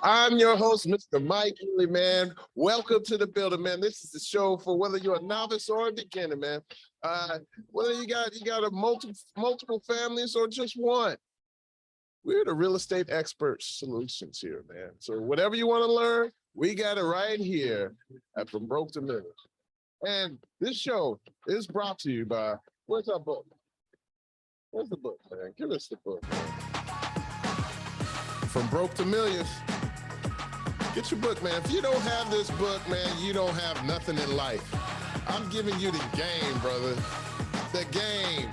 I'm your host, Mr. Mike Ealy, man. Welcome to the building, man. This is the show for whether you're a novice or a beginner, man. Whether you got a multiple families or just one. We're the real estate expert solutions here, man. So whatever you want to learn, we got it right here at From Broke to Millions. And this show is brought to you by, where's our book? Where's the book, man? Give us the book, man. From Broke to Millions. Get your book, man. If you don't have this book, man, you don't have nothing in life. I'm giving you the game, brother. The game.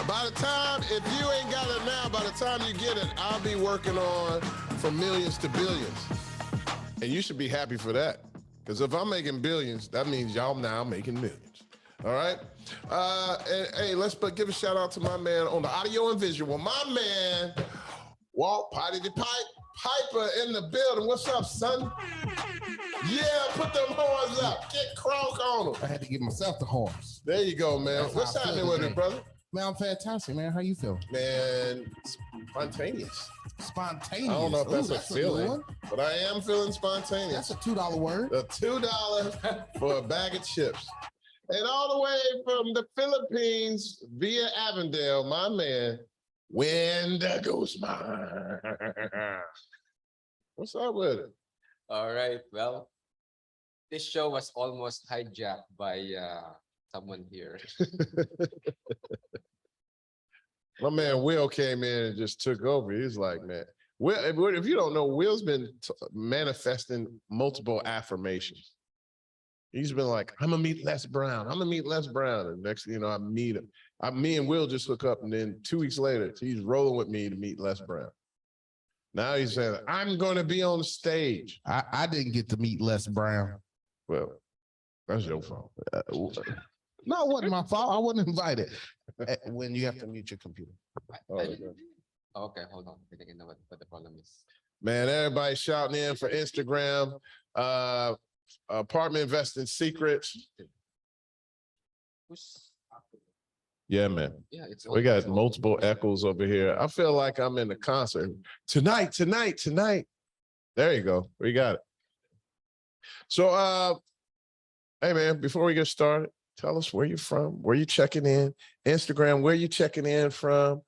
By the time, if you ain't got it now, by the time you get it, I'll be working on From Millions to Billions. And you should be happy for that. Because if I'm making billions, that means y'all now making millions. All right? And, hey, let's give a shout out to my man on the audio and visual. My man, Walt Potty the Piper in the building. What's up, son? Yeah, put them horns up. Get Kronk on them. I had to give myself the horns. There you go, man. What's happening with it, brother? Man, I'm fantastic, man. How you feel? Man, spontaneous. Spontaneous. I don't know if that's a feeling, but I am feeling spontaneous. That's a $2 word. A $2 for a bag of chips. And all the way from the Philippines via Avondale, my man, Wendigo Smile. What's up with it? All right. Well, this show was almost hijacked by someone here. My man Will came in and just took over. He's like, man, Will, if you don't know, Will's been manifesting multiple affirmations. He's been like, I'm gonna meet Les Brown. I'm gonna meet Les Brown. And next thing you know, I meet him. Me and Will just hook up, and then 2 weeks later, he's rolling with me to meet Les Brown. Now he's saying, I'm gonna be on the stage. I didn't get to meet Les Brown. Well, that's your fault. No, it wasn't my fault. I wasn't invited. When you have to mute your computer. Okay, hold on. I think I know what the problem is. Man, everybody shouting in for Instagram. Apartment investing secrets. Yeah, man. Yeah, We got multiple echoes over here. I feel like I'm in the concert. Tonight. There you go. We got it. So, hey, man, before we get started, tell us where you're from, where you checking in, Instagram, where you checking in from,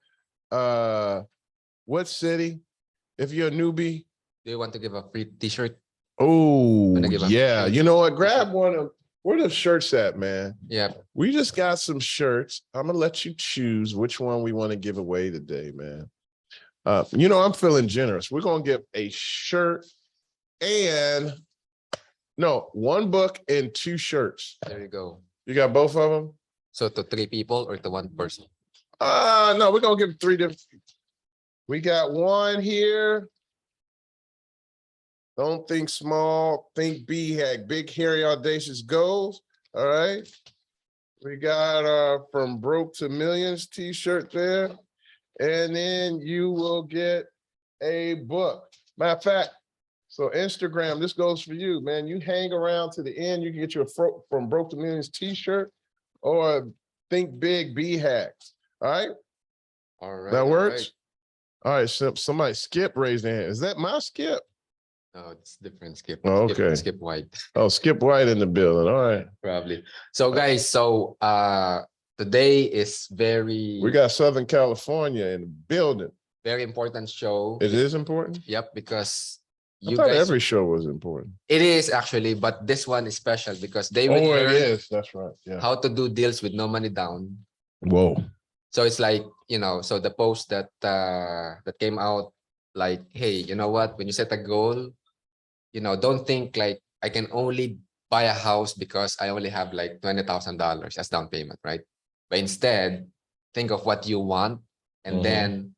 what city, if you're a newbie. Do you want to give a free t-shirt? Oh, yeah. You know what? Grab one of, where the shirts at, man? Yeah. We just got some shirts. I'm going to let you choose which one we want to give away today, man. You know, I'm feeling generous. We're going to give a shirt and, no, one book and 2 shirts. There you go. You got both of them? So to 3 people or to 1 person? No, we're going to give 3 different. We got one here. Don't think small, think BHAG, big, hairy, audacious goals. All right. We got our From Broke to Millions t-shirt there. And then you will get a book. Matter of fact, so Instagram, this goes for you, man. You hang around to the end, you can get your From Broke to Millions t-shirt or Think Big BHAG. All right. All right. That works. All right. So somebody Skip raised their hand. Is that my Skip? No, it's different. Skip. Oh, okay. Skip White. Oh, Skip White in the building. All right. Probably. So guys, today is We got Southern California in the building. very important show. It is important? Yep, because I thought every show was important. It is actually, but this one is special because they will it learn is. That's right. Yeah. how to do deals with no money down. Whoa. So it's like, you know, so the post that that came out, like, hey, you know what, when you set a goal, you know, don't think like I can only buy a house because I only have like $20,000 as down payment, right? But instead, think of what you want, and then,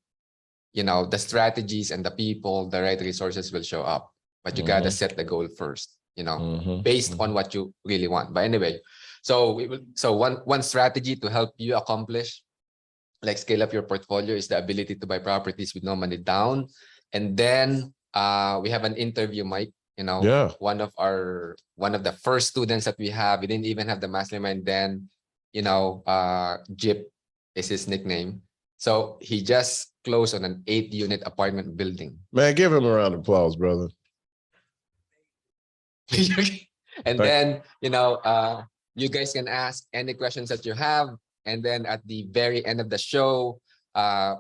you know, the strategies and the people, the right resources will show up. But you gotta set the goal first, you know, based on what you really want. But anyway, so one strategy to help you accomplish, like, scale up your portfolio is the ability to buy properties with no money down. And then we have an interview, Mike. You know, one of the first students that we have, we didn't even have the mastermind then, you know, Jip is his nickname. So he just close on an 8-unit apartment building. Man, give him a round of applause, brother. And then, you guys can ask any questions that you have. And then at the very end of the show,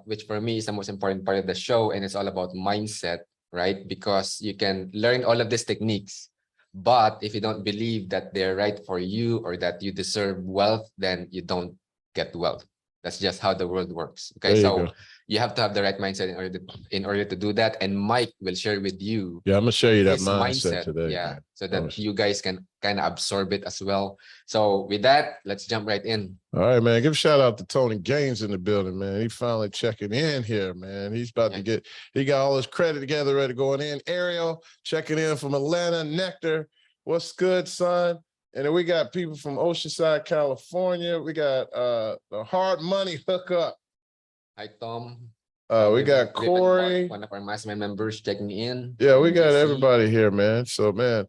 which for me is the most important part of the show, and it's all about mindset, right? Because you can learn all of these techniques, but if you don't believe that they're right for you or that you deserve wealth, then you don't get wealth. That's just how the world works. Okay, There you so go. you have to have the right mindset in order to do that. And Mike will share with you Yeah, I'm gonna show you that his mindset today. yeah, man. so that you guys can kind of absorb it as well. So with that, let's jump right in. All right, man. Give a shout out to Tony Gaines in the building, man. He finally checking in here, man. He's about to he got all his credit together, ready to go in. Ariel checking in from Atlanta. Nectar, what's good, son? And then we got people from Oceanside, California. We got the Hard Money Hookup. Hi, Tom. We got Corey, one of our mastermind members, checking in. Yeah, we got everybody here, man. So, man,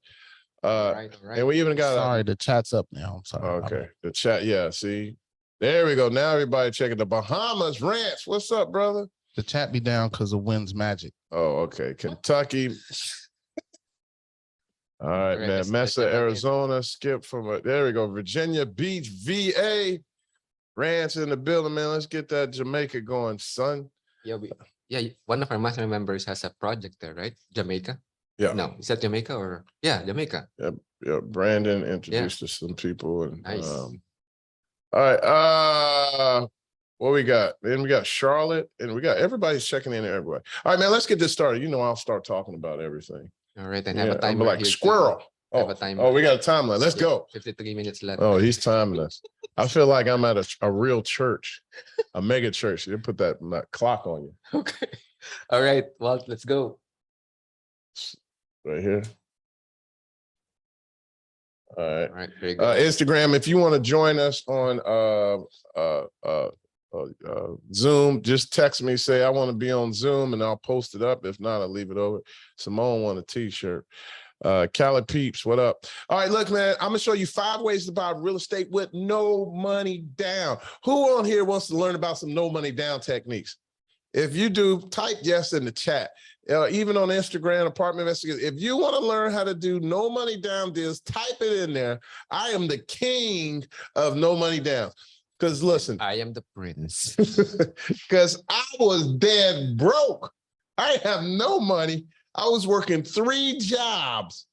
all right. And we even got sorry, the chat's up now. I'm sorry. Okay, the chat. Yeah, see, there we go. Now everybody checking the Bahamas Ranch. What's up, brother? The chat be down because of Wind's Magic. Oh, okay. Kentucky. All right, man. Mesa, Arizona. Skip from there we go. Virginia Beach, VA. Ranch in the building, man. Let's get that Jamaica going, son. Yeah, one of our mastermind members has a project there, right? Jamaica. Yeah. No, is that Jamaica or Jamaica? Yeah. Brandon introduced us to some people. And, nice. All right. What we got? Then we got Charlotte, and we got everybody's checking in everywhere. All right, man. Let's get this started. I'll start talking about everything. All right, and have a timer. I'm like squirrel. We got a timeline. Let's go. 53 minutes left. Oh, he's timing us. I feel like I'm at a real church, a mega church. They put that clock on you. Okay. All right. Well, let's go. Right here. All right. All right. Very good. Instagram, if you want to join us on Zoom, just text me, say I want to be on Zoom, and I'll post it up. If not, I'll leave it over. Simone want a t-shirt. Cali Peeps, what up? All right, look, man, I'm gonna show you 5 ways to buy real estate with no money down. Who on here wants to learn about some no money down techniques? If you do, type yes in the chat. Even on Instagram, Apartment Investigators. If you want to learn how to do no money down deals, type it in there. I am the king of no money down. Because listen, I am the prince. Because I was dead broke. I have no money. I was working 3 jobs.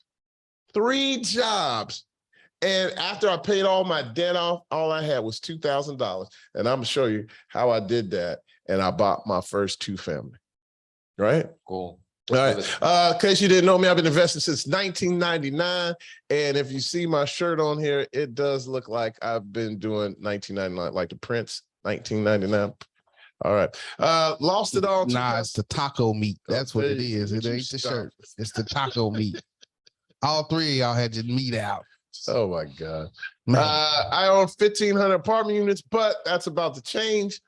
And after I paid all my debt off, all I had was $2,000. And I'm gonna show you how I did that. And I bought my first 2-family. Right? Cool. All right. In case you didn't know me, I've been investing since 1999. And if you see my shirt on here, it does look like I've been doing 1999, like the Prince, 1999. All right. Lost it all. Nah, it's the taco meat. That's what it is. It ain't the shirt. It's the taco meat. All 3 of y'all had your meat out. Oh my God. I own 1,500 apartment units, but that's about to change.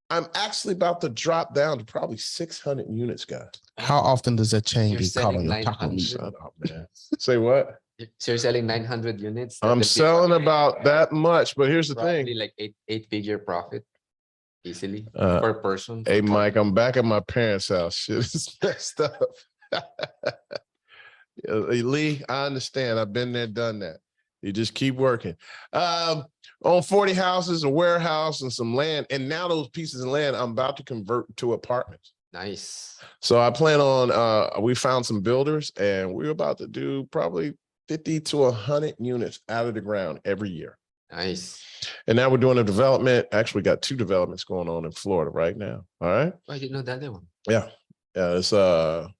I'm actually about to drop down to probably 600 units, guys. How often does that change? You're selling 900. Shut up, man. Say what? So you're selling 900 units? I'm selling about that much, but here's the thing. Probably like 8-figure profit. Easily per person. Hey, Mike, I'm back at my parents' house. Shit is messed up. Lee, I understand. I've been there, done that. You just keep working. Own 40 houses, a warehouse, and some land. And now those pieces of land I'm about to convert to apartments. Nice. So I plan on, we found some builders, and we're about to do probably 50 to 100 units out of the ground every year. Nice. And now we're doing a development. Actually, we got 2 developments going on in Florida right now. All right. I didn't know the other one. Yeah. It's well,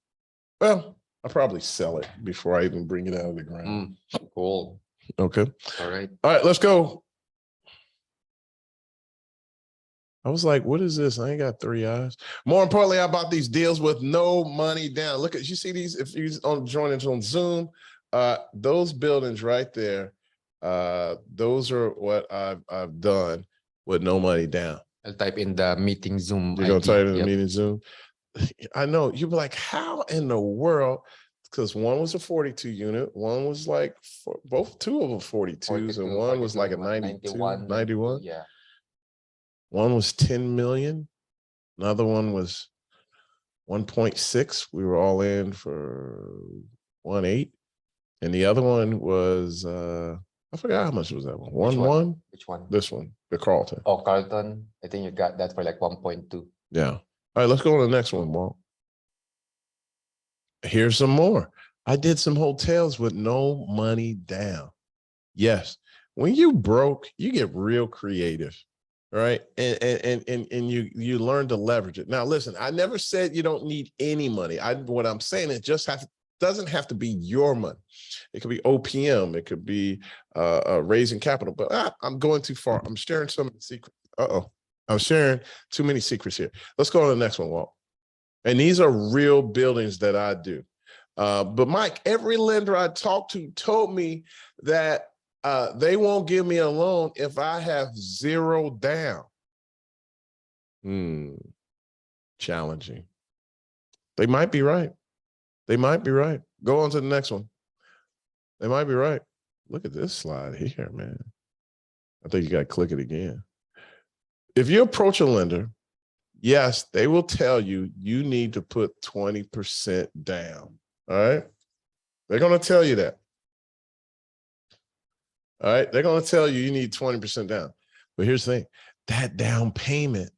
I'll probably sell it before I even bring it out of the ground. Cool. Okay. All right. Let's go. I was like, what is this? I ain't got 3 eyes. More importantly, I bought these deals with no money down. Look at, you see these, if you join us on Zoom, those buildings right there, those are what I've done with no money down. I'll type in the meeting Zoom. You're gonna type in the meeting Zoom. I know you'll be like, how in the world? Because one was a 42 unit, one was like 2 of them 42s, and one was like a 92, 91. Yeah. One was 10 million. Another one was 1.6. We were all in for 1.8. And the other one was I forgot how much was that one. 1.1. Which one? This one, the Carlton. Oh, Carlton. I think you got that for like 1.2. Yeah. All right, let's go on to the next one, Walt. Here's some more. I did some hotels with no money down. Yes. When you broke, you get real creative, right? And you learn to leverage it. Now, listen, I never said you don't need any money. What I'm saying is just doesn't have to be your money. It could be OPM. It could be raising capital. But I'm going too far. I'm sharing some of the secrets. I'm sharing too many secrets here. Let's go on to the next one, Walt. And these are real buildings that I do. But Mike, every lender I talked to told me that they won't give me a loan if I have zero down. Challenging. They might be right. They might be right. Go on to the next one. They might be right. Look at this slide here, man. I think you got to click it again. If you approach a lender, yes, they will tell you you need to put 20% down. All right. They're going to tell you that. All right. They're going to tell you need 20% down. But here's the thing. That down payment,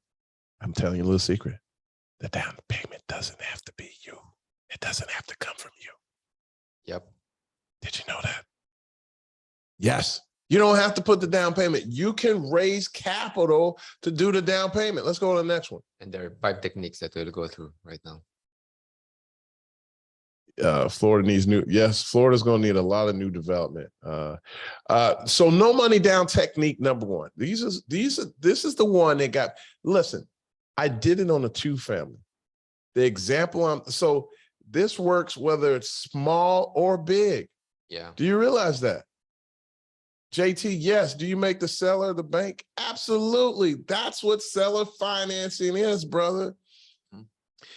I'm telling you a little secret. The down payment doesn't have to be you. It doesn't have to come from you. Yep. Did you know that? Yes. You don't have to put the down payment. You can raise capital to do the down payment. Let's go to the next one. And there are 5 techniques that we'll go through right now. Florida needs Florida's going to need a lot of new development. So no money down technique number one. This is the one that got, listen, I did it on a 2-family. The example so this works whether it's small or big. Yeah. Do you realize that? JT, yes. Do you make the seller the bank? Absolutely. That's what seller financing is, brother.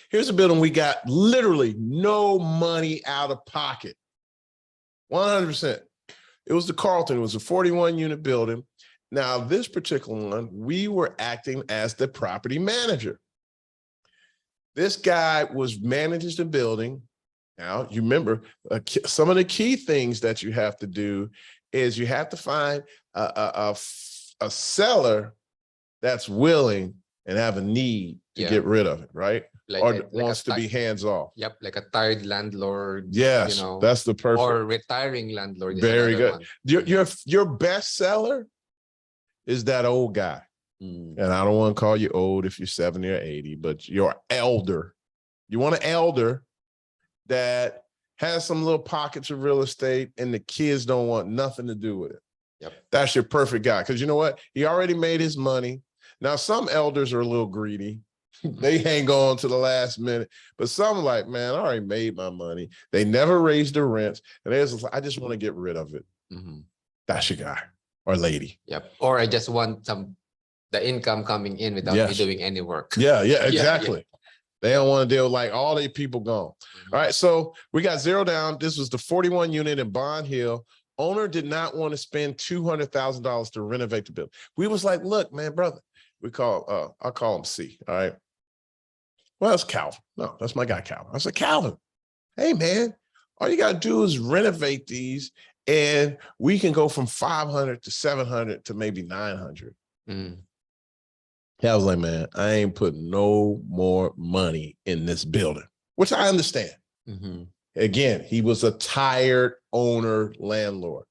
Here's a building we got literally no money out of pocket. 100%. It was the Carlton. It was a 41-unit building. Now, this particular one, we were acting as the property manager. This guy manages the building. Now, you remember some of the key things that you have to do is you have to find a seller that's willing and have a need to get rid of it, right? Or wants to be hands off. Yep, like a tired landlord. Yes, that's the perfect. Or retiring landlord. Very good. Your best seller is that old guy. And I don't want to call you old if you're 70 or 80, but you're elder. You want an elder that has some little pockets of real estate and the kids don't want nothing to do with it. Yep. That's your perfect guy. Because you know what? He already made his money. Now, some elders are a little greedy. They hang on to the last minute. But some are like, man, I already made my money. They never raised the rents. And I just want to get rid of it. That's your guy or lady. Yep. Or I just want the income coming in without me doing any work. Yeah, exactly. They don't want to deal with like all these people gone. All right, so we got zero down. This was the 41 unit in Bond Hill. Owner did not want to spend $200,000 to renovate the building. We was like, look, man, brother, I'll call him C, all right? Well, that's Calvin. No, that's my guy, Calvin. I said, Calvin, hey, man, all you got to do is renovate these and we can go from 500 to 700 to maybe 900. I was like, man, I ain't putting no more money in this building, which I understand. Again, he was a tired owner landlord.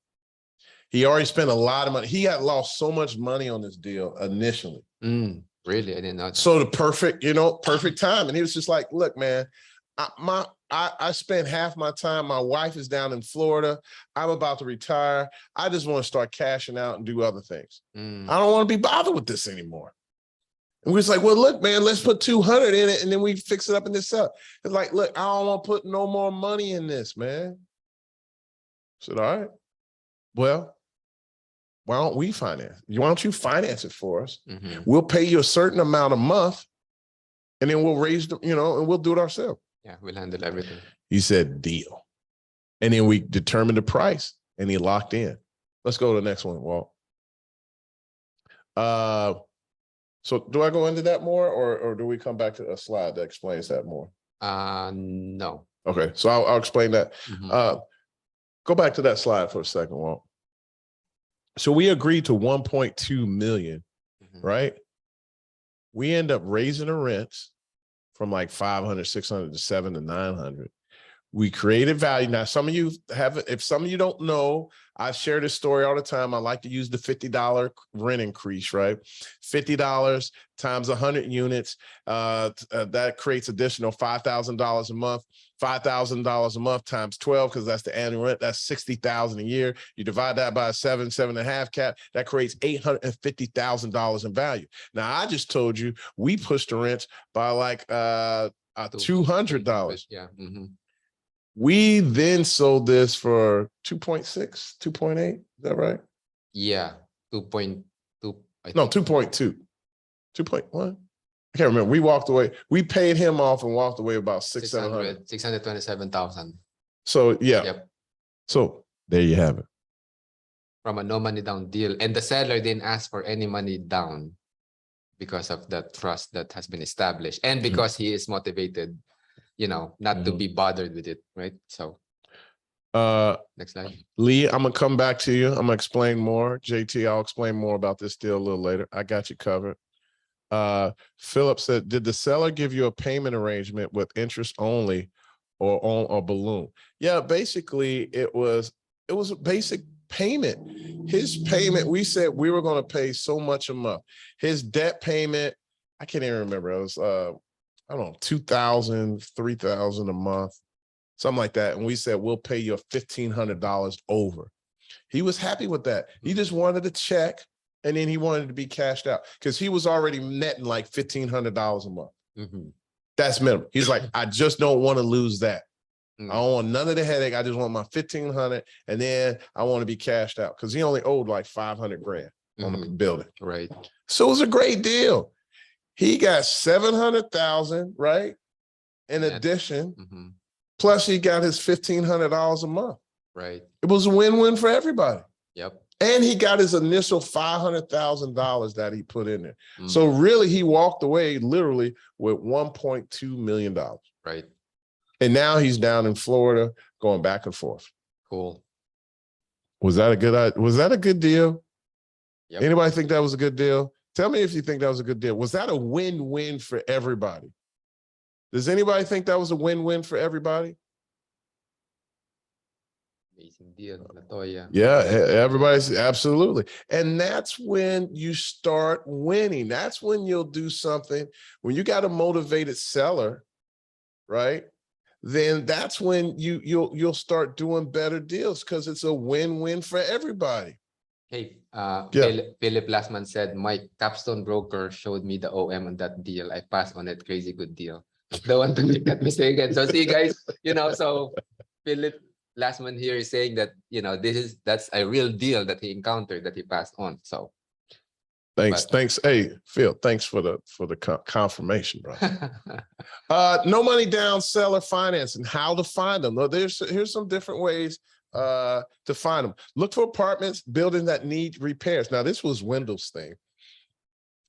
He already spent a lot of money. He had lost so much money on this deal initially. Really? I didn't know that. So the perfect time. And he was just like, look, man, I spent half my time. My wife is down in Florida. I'm about to retire. I just want to start cashing out and do other things. I don't want to be bothered with this anymore. And we was like, well, look, man, let's put 200 in it and then we fix it up in this cell. It's like, look, I don't want to put no more money in this, man. I said, all right, well, why don't we finance? Why don't you finance it for us? We'll pay you a certain amount a month and then we'll raise the, and we'll do it ourselves. Yeah, we'll handle everything. He said, deal. And then we determined the price and he locked in. Let's go to the next one, Walt. So do I go into that more, or do we come back to a slide that explains that more? No. Okay, so I'll explain that. Mhm. Go back to that slide for a second, Walt. So we agreed to 1.2 million, Mhm. right? We end up raising the rents from like 500, 600 to 700 to 900. We created value. Now, some of you have, if some of you don't know, I share this story all the time. I like to use the $50 rent increase, right? $50 times 100 units. That creates additional $5,000 a month. $5,000 a month times 12, because that's the annual rent. That's $60,000 a year. You divide that by a 7.5 cap. That creates $850,000 in value. Now, I just told you we pushed the rents by like $200. Yeah. Mhm. We then sold this for 2.6, 2.8. Is that right? Yeah. 2.2. No, 2.2. 2.1. I can't remember. We walked away. We paid him off and walked away about 700. 627,000. So yeah. Yep. So there you have it. From a no money down deal. And the seller didn't ask for any money down because of the trust that has been established. And because he is motivated, not to be bothered with it, right? So next slide. Lee, I'm gonna come back to you. I'm gonna explain more. JT, I'll explain more about this deal a little later. I got you covered. Philip said, did the seller give you a payment arrangement with interest only or on a balloon? Yeah, basically it was a basic payment. His payment, we said we were going to pay so much a month. His debt payment, I can't even remember. It was I don't know, 2,000, 3,000 a month, something like that. And we said, we'll pay you $1,500 over. He was happy with that. He just wanted a check, and then he wanted to be cashed out because he was already netting like $1,500 a month. Mm-hmm. That's minimum. He's like, I just don't want to lose that. I don't want none of the headache. I just want my 1,500, and then I want to be cashed out because he only owed like 500 grand on the building. Right. So it was a great deal. He got 700,000, right? In addition, plus he got his $1,500 a month. Right. It was a win-win for everybody. Yep. And he got his initial $500,000 that he put in there. So really, he walked away literally with $1.2 million. Right. And now he's down in Florida going back and forth. Cool. Was that a good deal? Yep. Anybody think that was a good deal? Tell me if you think that was a good deal. Was that a win-win for everybody? Does anybody think that was a win-win for everybody? Amazing deal, Latoya. Yeah, everybody's absolutely. And that's when you start winning. That's when you'll do something. When you got a motivated seller, right? Then that's when you'll start doing better deals because it's a win-win for everybody. Hey, Philip Lastman said, my capstone broker showed me the OM on that deal. I passed on it. Crazy good deal. The one to make that mistake again. So see, guys, so Philip Lastman here is saying that, that's a real deal that he encountered, that he passed on. So thanks. Hey, Phil, thanks for the confirmation, bro. No money down seller financing, how to find them. Here's some different ways to find them. Look for apartments, buildings that need repairs. Now, this was Wendell's thing,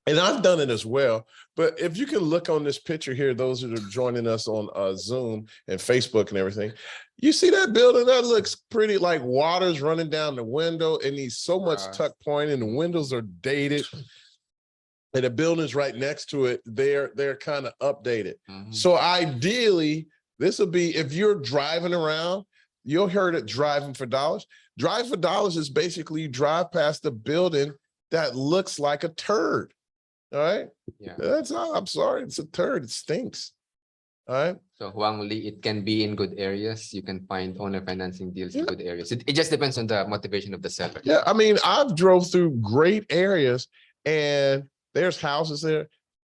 and I've done it as well. But if you can look on this picture here, those that are joining us on Zoom and Facebook and everything, you see that building? That looks pretty, like water's running down the window. It needs so much tuck point, and the windows are dated. And the buildings right next to it, they're kind of updated. So ideally, this will be, if you're driving around, you'll hear it, driving for dollars. Drive for dollars is basically you drive past a building that looks like a turd. All right. Yeah. I'm sorry. It's a turd. It stinks. All right. So Huang Li, it can be in good areas. You can find owner financing deals in good areas. It just depends on the motivation of the seller. Yeah. I mean, I've drove through great areas and there's houses there.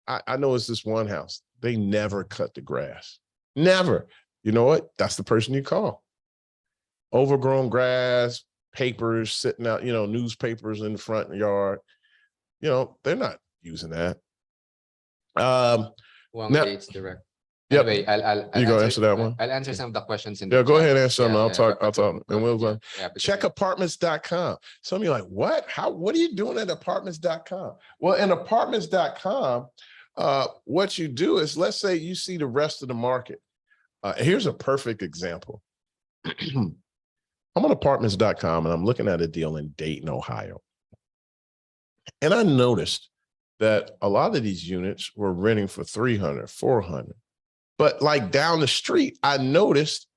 I know it's this one house. They never cut the grass. Never. You know what? That's the person you call. Overgrown grass, papers sitting out, newspapers in the front yard. They're not using that. Huang Li, it's direct. Yep. Anyway, I'll You go answer answer that one? I'll answer some of the questions in the Yeah, go chat. ahead and answer them. Yeah, I'll yeah, talk. I'll talk. go And we'll ahead. go. Yeah, because Checkapartments.com. Some of you are like, what? What are you doing at apartments.com? Well, in apartments.com, what you do is, let's say you see the rest of the market. Here's a perfect example. I'm on apartments.com and I'm looking at a deal in Dayton, Ohio. And I noticed that a lot of these units were renting for $300, $400. But like down the street, I noticed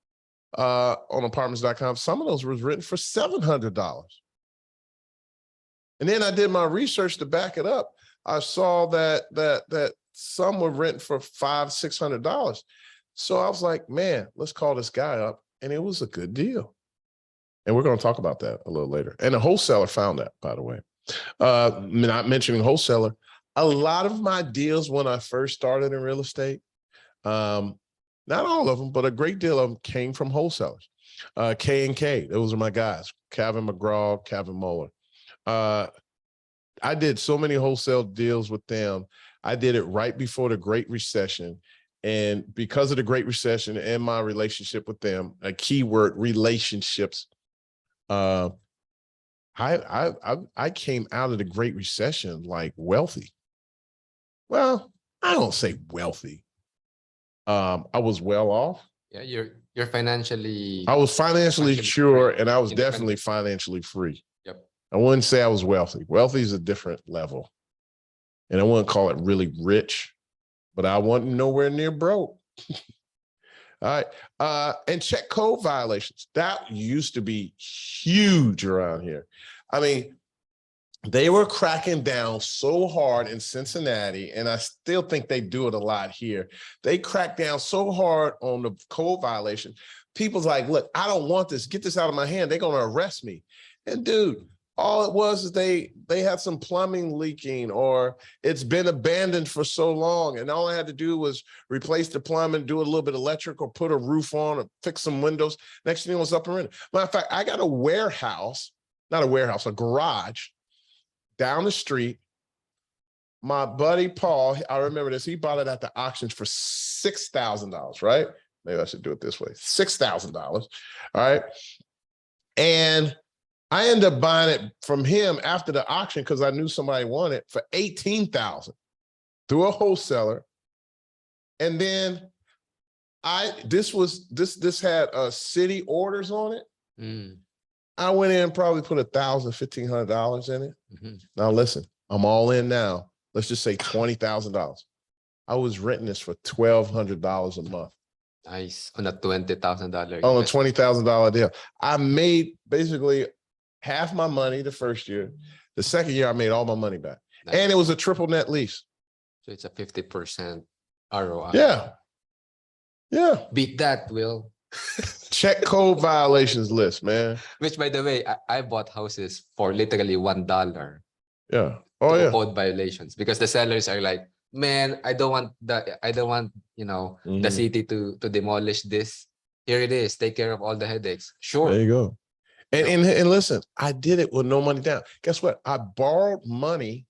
on apartments.com, some of those was written for $700. And then I did my research to back it up. I saw that some were renting for $500, $600. So I was like, man, let's call this guy up. And it was a good deal. And we're going to talk about that a little later. And the wholesaler found that, by the way. Not mentioning wholesaler, a lot of my deals when I first started in real estate, not all of them, but a great deal of them came from wholesalers. K&K, those are my guys. Kevin McGraw, Kevin Moeller. I did so many wholesale deals with them. I did it right before the Great Recession. And because of the Great Recession and my relationship with them, a keyword, relationships, I came out of the Great Recession like wealthy. Well, I don't say wealthy. I was well off. yeah, you're financially. I was financially sure, and I was independent. definitely financially free. Yep. I wouldn't say I was wealthy. Wealthy is a different level. And I wouldn't call it really rich, but I wasn't nowhere near broke. All right. And check code violations. That used to be huge around here. I mean, they were cracking down so hard in Cincinnati, and I still think they do it a lot here. They cracked down so hard on the code violation. People's like, look, I don't want this. Get this out of my hand. They're going to arrest me. And dude, all it was is they had some plumbing leaking, or it's been abandoned for so long. And all I had to do was replace the plumbing, do a little bit of electric, or put a roof on, or fix some windows. Next thing was up and running. Matter of fact, I got a warehouse, not a warehouse, a garage down the street. My buddy Paul, I remember this, he bought it at the auctions for $6,000, right? Maybe I should do it this way, $6,000, all right? And I ended up buying it from him after the auction because I knew somebody wanted it for $18,000 through a wholesaler. And then this had city orders on it. Mm. I went in and probably put $1,000, $1,500 in it. Mm-hmm. Now listen, I'm all in now. Let's just say $20,000. I was renting this for $1,200 a month. Nice. On a $20,000. On a $20,000 deal. I made basically half my money the first year. The second year, I made all my money back. Nice. And it was a triple net lease. So it's a 50% ROI. Yeah. Yeah. Beat that, Will. Check code violations list, man. Which, by the way, I bought houses for literally $1. Yeah. Oh, yeah. Code violations, because the sellers are like, man, I don't want the city to demolish this. Here it is. Take care of all the headaches. Sure. There you go. And listen, I did it with no money down. Guess what? I borrowed money.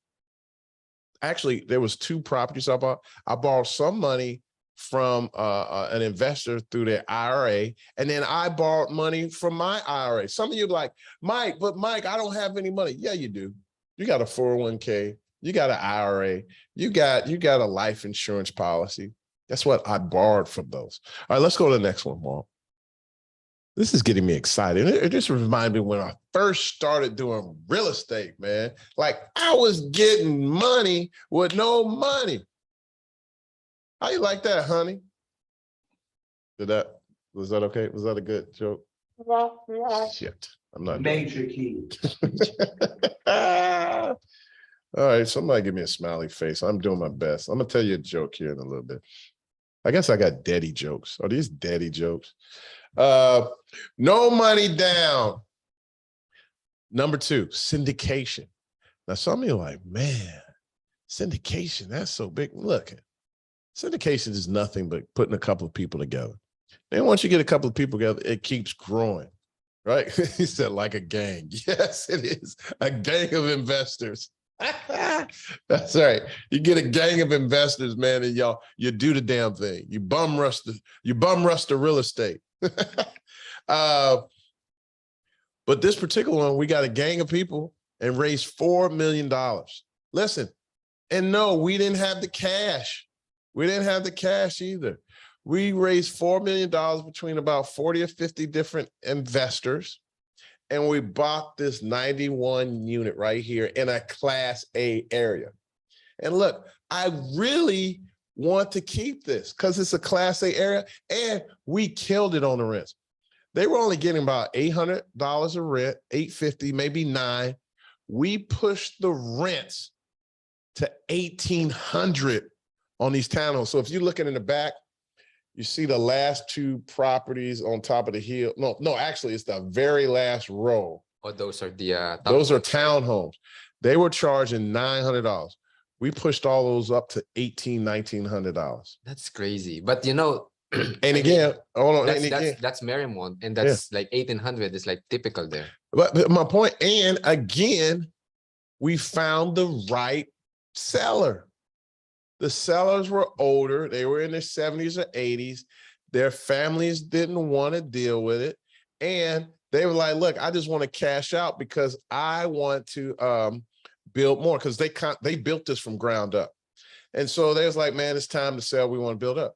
Actually, there was 2 properties I bought. I borrowed some money from an investor through their IRA, and then I borrowed money from my IRA. Some of you are like, Mike, I don't have any money. Yeah, you do. You got a 401k. You got an IRA. You got a life insurance policy. That's what I borrowed from those. All right, let's go to the next one, Walt. This is getting me excited. It just reminded me when I first started doing real estate, man. Like, I was getting money with no money. How you like that, honey? Was that okay? Was that a good joke? Shit, I'm not. Major key. All right, somebody give me a smiley face. I'm doing my best. I'm gonna tell you a joke here in a little bit. I guess I got daddy jokes. Are these daddy jokes? No money down. Number 2, syndication. Now, some of you are like, man, syndication, that's so big. Look, syndication is nothing but putting a couple of people together. And once you get a couple of people together, it keeps growing, right? He said, like a gang. Yes, it is a gang of investors. That's right. You get a gang of investors, man, and you do the damn thing. You bum rush the real estate. But this particular one, we got a gang of people and raised $4 million. Listen, and no, we didn't have the cash. We didn't have the cash either. We raised $4 million between about 40 or 50 different investors. And we bought this 91 unit right here in a Class A area. And look, I really want to keep this because it's a Class A area and we killed it on the rents. They were only getting about $800 a rent, $850, maybe $900. We pushed the rents to $1,800 on these townhomes. So if you're looking in the back, you see the last two properties on top of the hill. No, actually, it's the very last row. Oh, those are the those are townhomes. They were charging $900. We pushed all those up to $1,900. That's crazy. But you know, and again, hold on. That's Marymount, and that's like 1,800 is like typical there. But my point, and again, we found the right seller. The sellers were older. They were in their 70s or 80s. Their families didn't want to deal with it. And they were like, look, I just want to cash out because I want to build more because they built this from ground up. And so they was like, man, it's time to sell. We want to build up.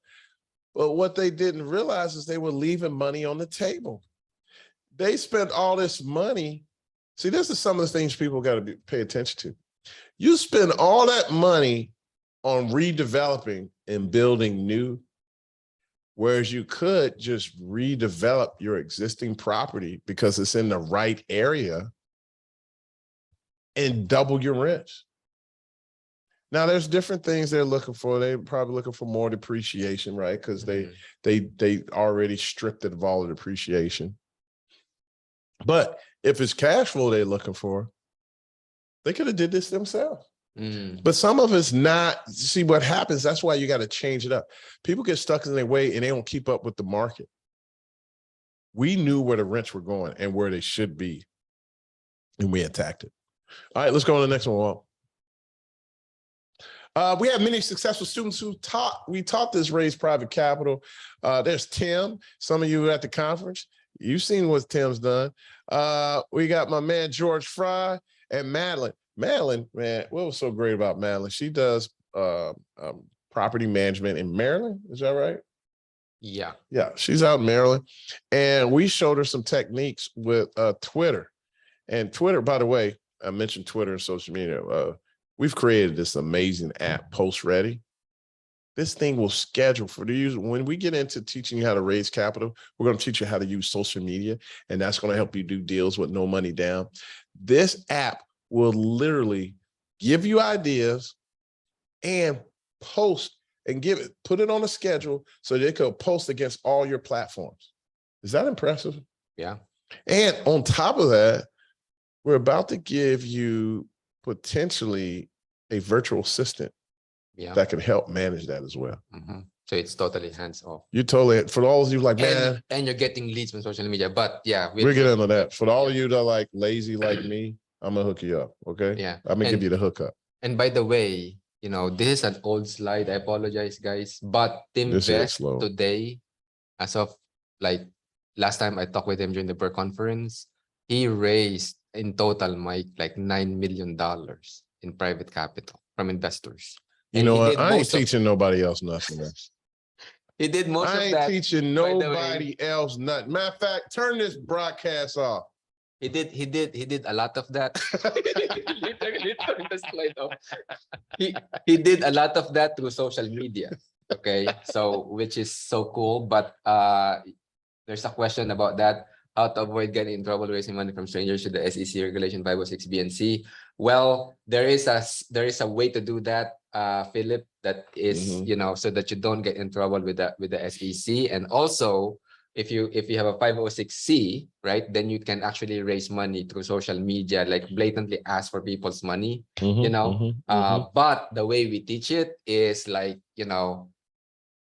But what they didn't realize is they were leaving money on the table. They spent all this money. See, this is some of the things people got to pay attention to. You spend all that money on redeveloping and building new, whereas you could just redevelop your existing property because it's in the right area and double your rents. Now, there's different things they're looking for. They're probably looking for more depreciation, right? Because they already stripped it of all the depreciation. But if it's cash flow they're looking for, they could have did this themselves. But some of it's not. See what happens. That's why you got to change it up. People get stuck in their way and they don't keep up with the market. We knew where the rents were going and where they should be, and we attacked it. All right, let's go on to the next one. We have many successful students who taught this raise private capital. There's Tim. Some of you at the conference, you've seen what Tim's done. We got my man George Fry and Madeline. Madeline, man, what was so great about Madeline? She does property management in Maryland. Is that right? Yeah. Yeah, she's out in Maryland. And we showed her some techniques with Twitter. And Twitter, by the way, I mentioned Twitter and social media. We've created this amazing app, Post Ready. This thing will schedule for the user. When we get into teaching you how to raise capital, we're going to teach you how to use social media, and that's going to help you do deals with no money down. This app will literally give you ideas and post and put it on a schedule so they could post against all your platforms. Is that impressive? Yeah. And on top of that, we're about to give you potentially a virtual assistant that can help manage that as well. So it's totally hands off. You totally, for all of you like, man. And you're getting leads from social media, but yeah. We're getting into that. For all of you that are like lazy like me, I'm gonna hook you up, okay? Yeah. I'm gonna give you the hookup. And by the way, you know, this is an old slide. I apologize, guys. But Tim Vest today, as of like last time I talked with him during the Burr conference, he raised in total, Mike, like $9 million in private capital from investors. You know what? I ain't teaching nobody else nothing. He did most of that. I ain't teaching nobody else nothing. Matter of fact, turn this broadcast off. He did a lot of that. Literally turn the slide off. He did a lot of that through social media. Okay, so which is so cool. But there's a question about that. How to avoid getting in trouble raising money from strangers to the SEC regulation 506 B and C. Well, there is a way to do that, Philip. That is, you know, so that you don't get in trouble with the SEC. And also, if you have a 506C, right, then you can actually raise money through social media, like blatantly ask for people's money, you know. But the way we teach it is like, you know,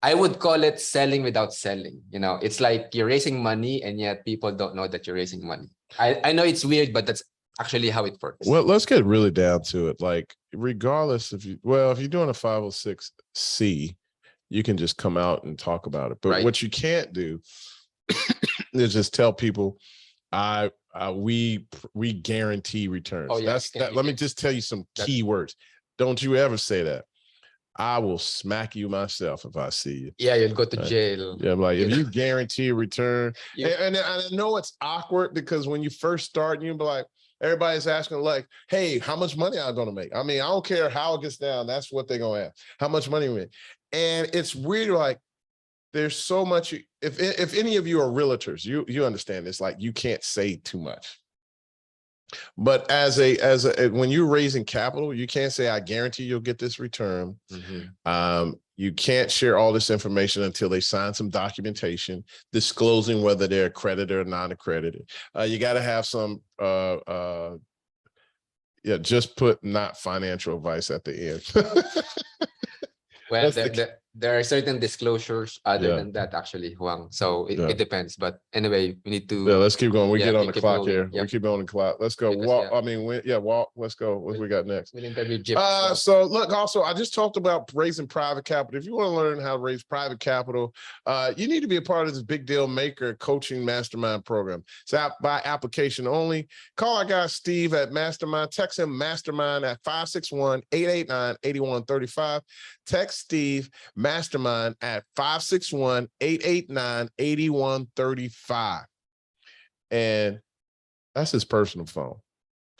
I would call it selling without selling. You know, it's like you're raising money and yet people don't know that you're raising money. I know it's weird, but actually how it works. Well, let's get really down to it. Like, regardless if you're doing a 506C, you can just come out and talk about it. But what you can't do is just tell people, we guarantee returns. Oh, yeah, Let me just tell you some key words. Don't you ever say that. I will smack you myself if I see you. Yeah, you'll go to jail. Yeah, I'm like, if you guarantee a return, and I know it's awkward because when you first start, you'll be like, everybody's asking like, hey, how much money am I going to make? I mean, I don't care how it gets down. That's what they're going to ask. How much money we make? And it's weird. Like, there's so much. If any of you are realtors, you understand this. Like, you can't say too much. But as when you're raising capital, you can't say, I guarantee you'll get this return. You can't share all this information until they sign some documentation disclosing whether they're accredited or non-accredited. You got to have some, just put not financial advice at the end. Well, there are certain disclosures other than that, actually, Huang. So it depends. But anyway, we need to. Yeah, let's keep going. We get on the clock here. Yep. We keep on the clock. Let's go. Because, Walt. I mean, Walt. Let's go. What we got next? We'll interview Jip. So look, also, I just talked about raising private capital. If you want to learn how to raise private capital, you need to be a part of this Big Deal Maker coaching mastermind program. It's out by application only. Call our guy Steve at Mastermind. Text him Mastermind at 561-889-8135. Text Steve Mastermind at 561-889-8135. And that's his personal phone.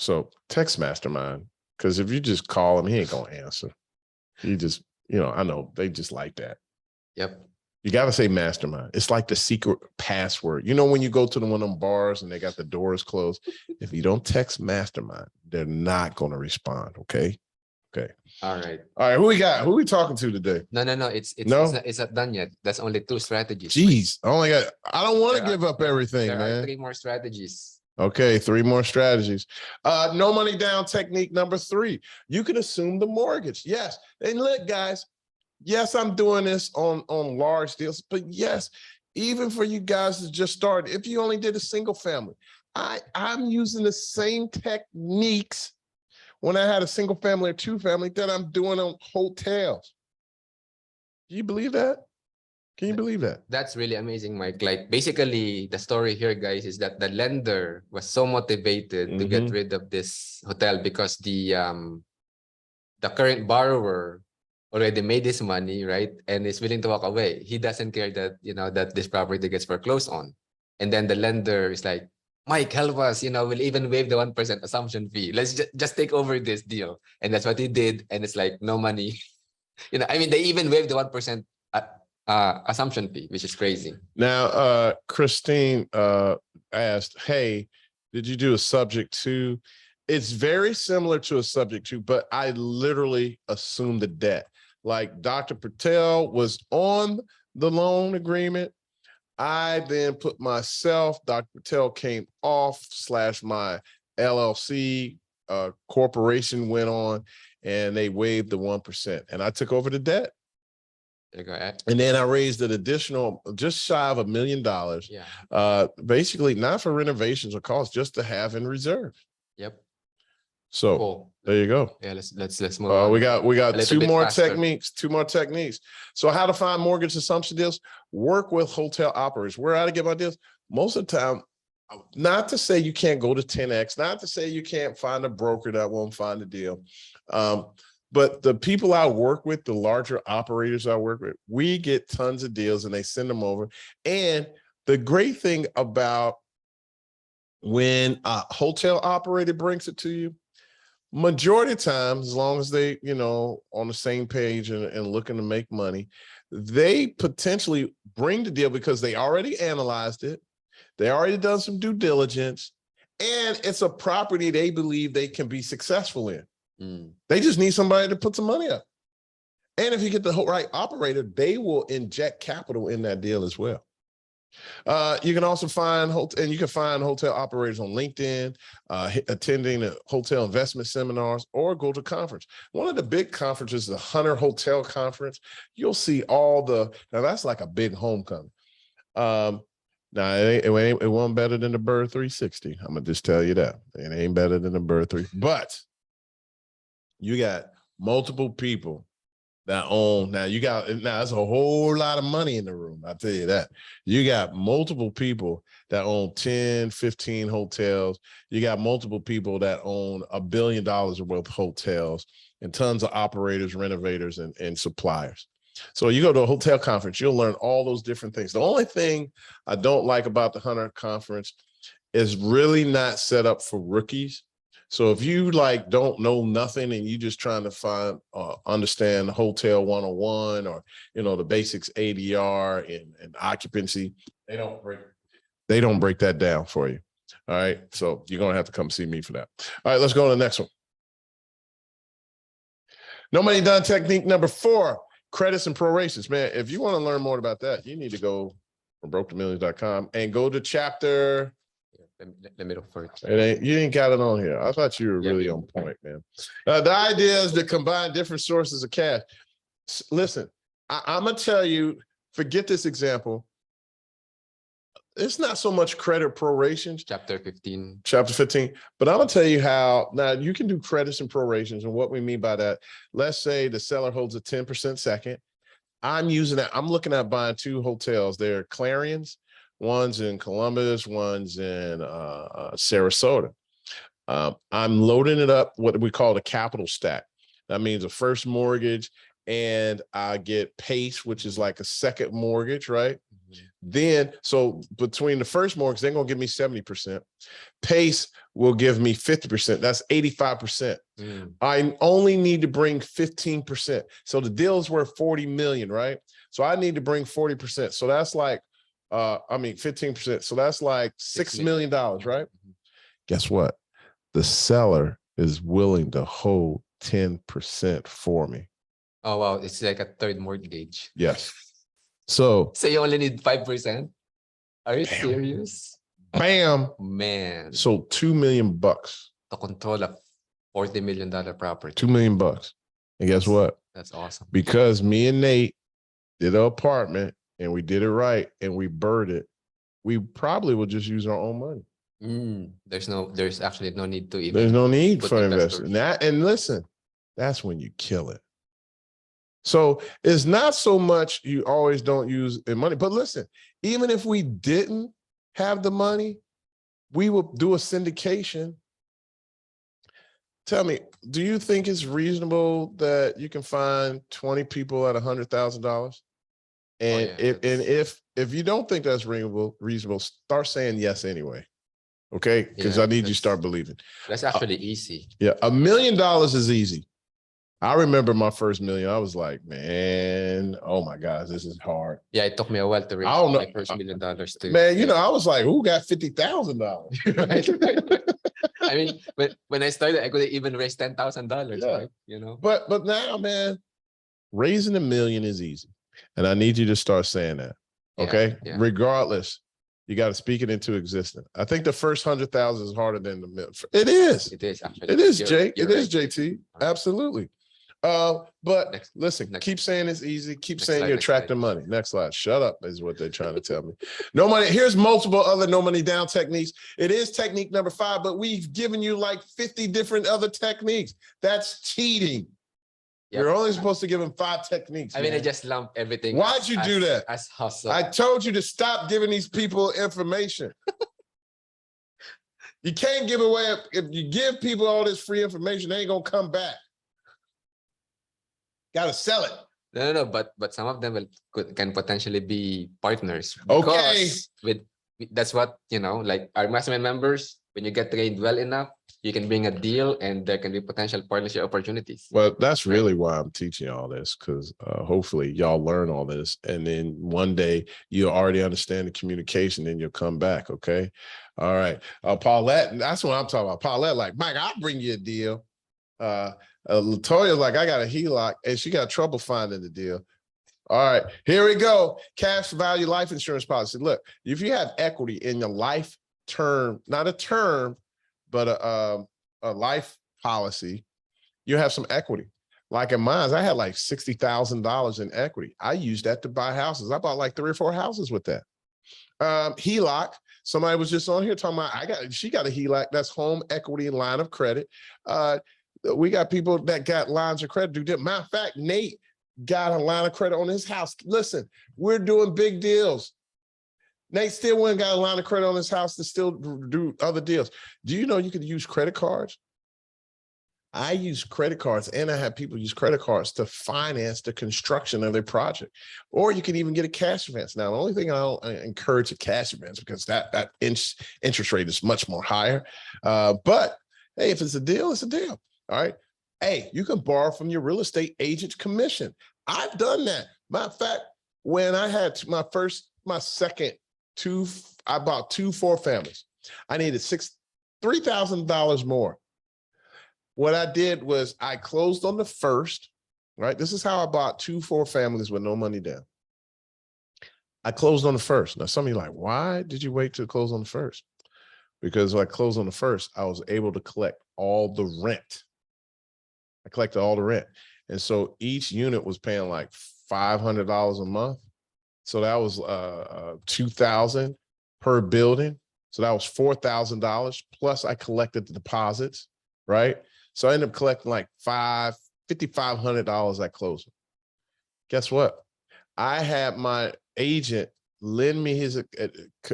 So text Mastermind, because if you just call him, he ain't gonna answer. You just, I know they just like that. Yep. You got to say Mastermind. It's like the secret password. When you go to one of them bars and they got the doors closed, if you don't text Mastermind, they're not going to respond. Okay. All right. Who we got? Who we talking to today? No. It's not done yet. That's only 2 strategies. Jeez, I don't want to give up everything, man. There are 3 more strategies. Okay, 3 more strategies. No money down technique number 3. You can assume the mortgage. Yes. And look, guys, yes, I'm doing this on large deals, but yes, even for you guys that just started, if you only did a single family, I'm using the same techniques when I had a single family or 2 family that I'm doing on hotels. Do you believe that? Can you believe that? That's really amazing, Mike. Like, basically, the story here, guys, is that the lender was so motivated to get rid of this hotel because the current borrower already made his money, right? And is willing to walk away. He doesn't care that, that this property gets foreclosed on. And then the lender is like, Mike, help us, we'll even waive the 1% assumption fee. Let's just take over this deal. And that's what he did. And it's like, no money. They even waived the 1% assumption fee, which is crazy. Now, Christine asked, hey, did you do a subject to? It's very similar to a subject to, but I literally assumed the debt. Like Dr. Patel was on the loan agreement. I then put myself, Dr. Patel came off / my LLC corporation went on, and they waived the 1%. And I took over the debt. There you go. And then I raised an additional just shy of $1 million. Yeah. Basically not for renovations or costs, just to have in reserve. Yep. So cool. There you go. Yeah, let's move on. We got 2 more faster. techniques. 2 more techniques. So how to find mortgage assumption deals? Work with hotel operators. Where I to get my deals? Most of the time, not to say you can't go to 10X, not to say you can't find a broker that won't find a deal. But the people I work with, the larger operators I work with, we get tons of deals and they send them over. And the great thing about when a hotel operator brings it to you, majority of times, as long as they, on the same page and looking to make money, they potentially bring the deal because they already analyzed it. They already done some due diligence, and it's a property they believe they can be successful in. They just need somebody to put some money up. And if you get the right operator, they will inject capital in that deal as well. You can also find hotel operators on LinkedIn, attending hotel investment seminars, or go to conference. One of the big conferences, the Hunter Hotel Conference, you'll see now that's like a big homecoming. Now it wasn't better than the Bird 360. I'm gonna just tell you that it ain't better than the Bird 3. But you got multiple people that own. Now that's a whole lot of money in the room. I'll tell you that. You got multiple people that own 10, 15 hotels. You got multiple people that own $1 billion worth of hotels and tons of operators, renovators, and suppliers. So you go to a hotel conference, you'll learn all those different things. The only thing I don't like about the Hunter Conference is really not set up for rookies. So if you like don't know nothing and you just trying to understand hotel 101 or the basics ADR and occupancy, they don't break that down for you. All right. So you're gonna have to come see me for that. All right, let's go to the next one. No Money Down technique number 4, credits and prorations. Man, if you want to learn more about that, you need to go from broketomillions.com and go to chapter. Let me look for it. You ain't got it on here. I thought you were really on point, man. The idea is to combine different sources of cash. Listen, I'm gonna tell you, forget this example. It's not so much credit prorations. Chapter 15. But I'm gonna tell you how now you can do credits and prorations, and what we mean by that. Let's say the seller holds a 10% second. I'm using that. I'm looking at buying 2 hotels. They're Clarions. One's in Columbus, one's in Sarasota. I'm loading it up, what we call the capital stack. That means a first mortgage, and I get PACE, which is like a second mortgage, right? Mm-hmm. Then, so between the first mortgage, they're going to give me 70%. PACE will give me 50%. That's 85%. I only need to bring 15%. So the deal is worth 40 million, right? So I need to bring 40%. So that's like 15%. So that's like $6 million, right? Guess what? The seller is willing to hold 10% for me. Oh, wow. It's like a third mortgage. Yes. So you only need 5%? Are you serious? Bam. Man. So $2 million to control a $40 million property. $2 million. And guess what? That's awesome. Because me and Nate did an apartment, and we did it right, and we birded it, we probably will just use our own money. There's actually no need to even. There's no need for investors. And listen, that's when you kill it. So it's not so much you always don't use money, but listen, even if we didn't have the money, we will do a syndication. Tell me, do you think it's reasonable that you can find 20 people at $100,000? And if you don't think that's reasonable, start saying yes anyway. Okay, because I need you to start believing. That's actually easy. Yeah, $1 million is easy. I remember my first million. I was like, man, oh my gosh, this is hard. Yeah, it took me a while to reach my first $1 million too. Man, I was like, who got $50,000? Right. I mean, when I started, I could even raise $10,000. Right? But now, man, raising $1 million is easy, and I need you to start saying that. Okay, regardless, you got to speak it into existence. I think the first 100,000 is harder than the million. It is. It is actually. It is, Jake. It is, JT. Absolutely. But listen, keep saying it's easy. Keep saying you're attracting money. Next slide. Shut up is what they're trying to tell me. No money. Here's multiple other no money down techniques. It is technique number 5, but we've given you like 50 different other techniques. That's cheating. Yep. You're only supposed to give them 5 techniques. I mean, I just lump everything. Why'd you do that? As hustle. I told you to stop giving these people information. You can't give away. If you give people all this free information, they ain't gonna come back. Got to sell it. No. But some of them can potentially be partners. Okay. That's what, like our mastermind members, when you get trained well enough, you can bring a deal and there can be potential partnership opportunities. Well, that's really why I'm teaching all this, because hopefully y'all learn all this. And then one day you'll already understand the communication and you'll come back. Okay. All right. Paulette, that's what I'm talking about. Paulette, like, Mike, I'll bring you a deal. Latoya's like, I got a HELOC, and she got trouble finding the deal. All right, here we go. Cash value life insurance policy. Look, if you have equity in your life term, not a term, but a life policy, you have some equity. Like in mine, I had like $60,000 in equity. I used that to buy houses. I bought like 3 or 4 houses with that. HELOC. Somebody was just on here talking about she got a HELOC. That's home equity line of credit. We got people that got lines of credit. Matter of fact, Nate got a line of credit on his house. Listen, we're doing big deals. Nate still went and got a line of credit on his house to still do other deals. Do you know you could use credit cards? I use credit cards, and I have people use credit cards to finance the construction of their project. Or you can even get a cash advance. Now, the only thing I don't encourage a cash advance because that interest rate is much more higher. But hey, if it's a deal, it's a deal. All right. Hey, you can borrow from your real estate agent's commission. I've done that. Matter of fact, when I had my second I bought 2 4-families. I needed $3,000 more. What I did was I closed on the first, right? This is how I bought 2 4-families with no money down. I closed on the first. Now, some of you are like, why did you wait to close on the first? Because when I closed on the first, I was able to collect all the rent. I collected all the rent. And so each unit was paying like $500 a month. So that was $2,000 per building. So that was $4,000 plus I collected the deposits, right? So I ended up collecting like $5,500 at closing. Guess what? I had my agent lend me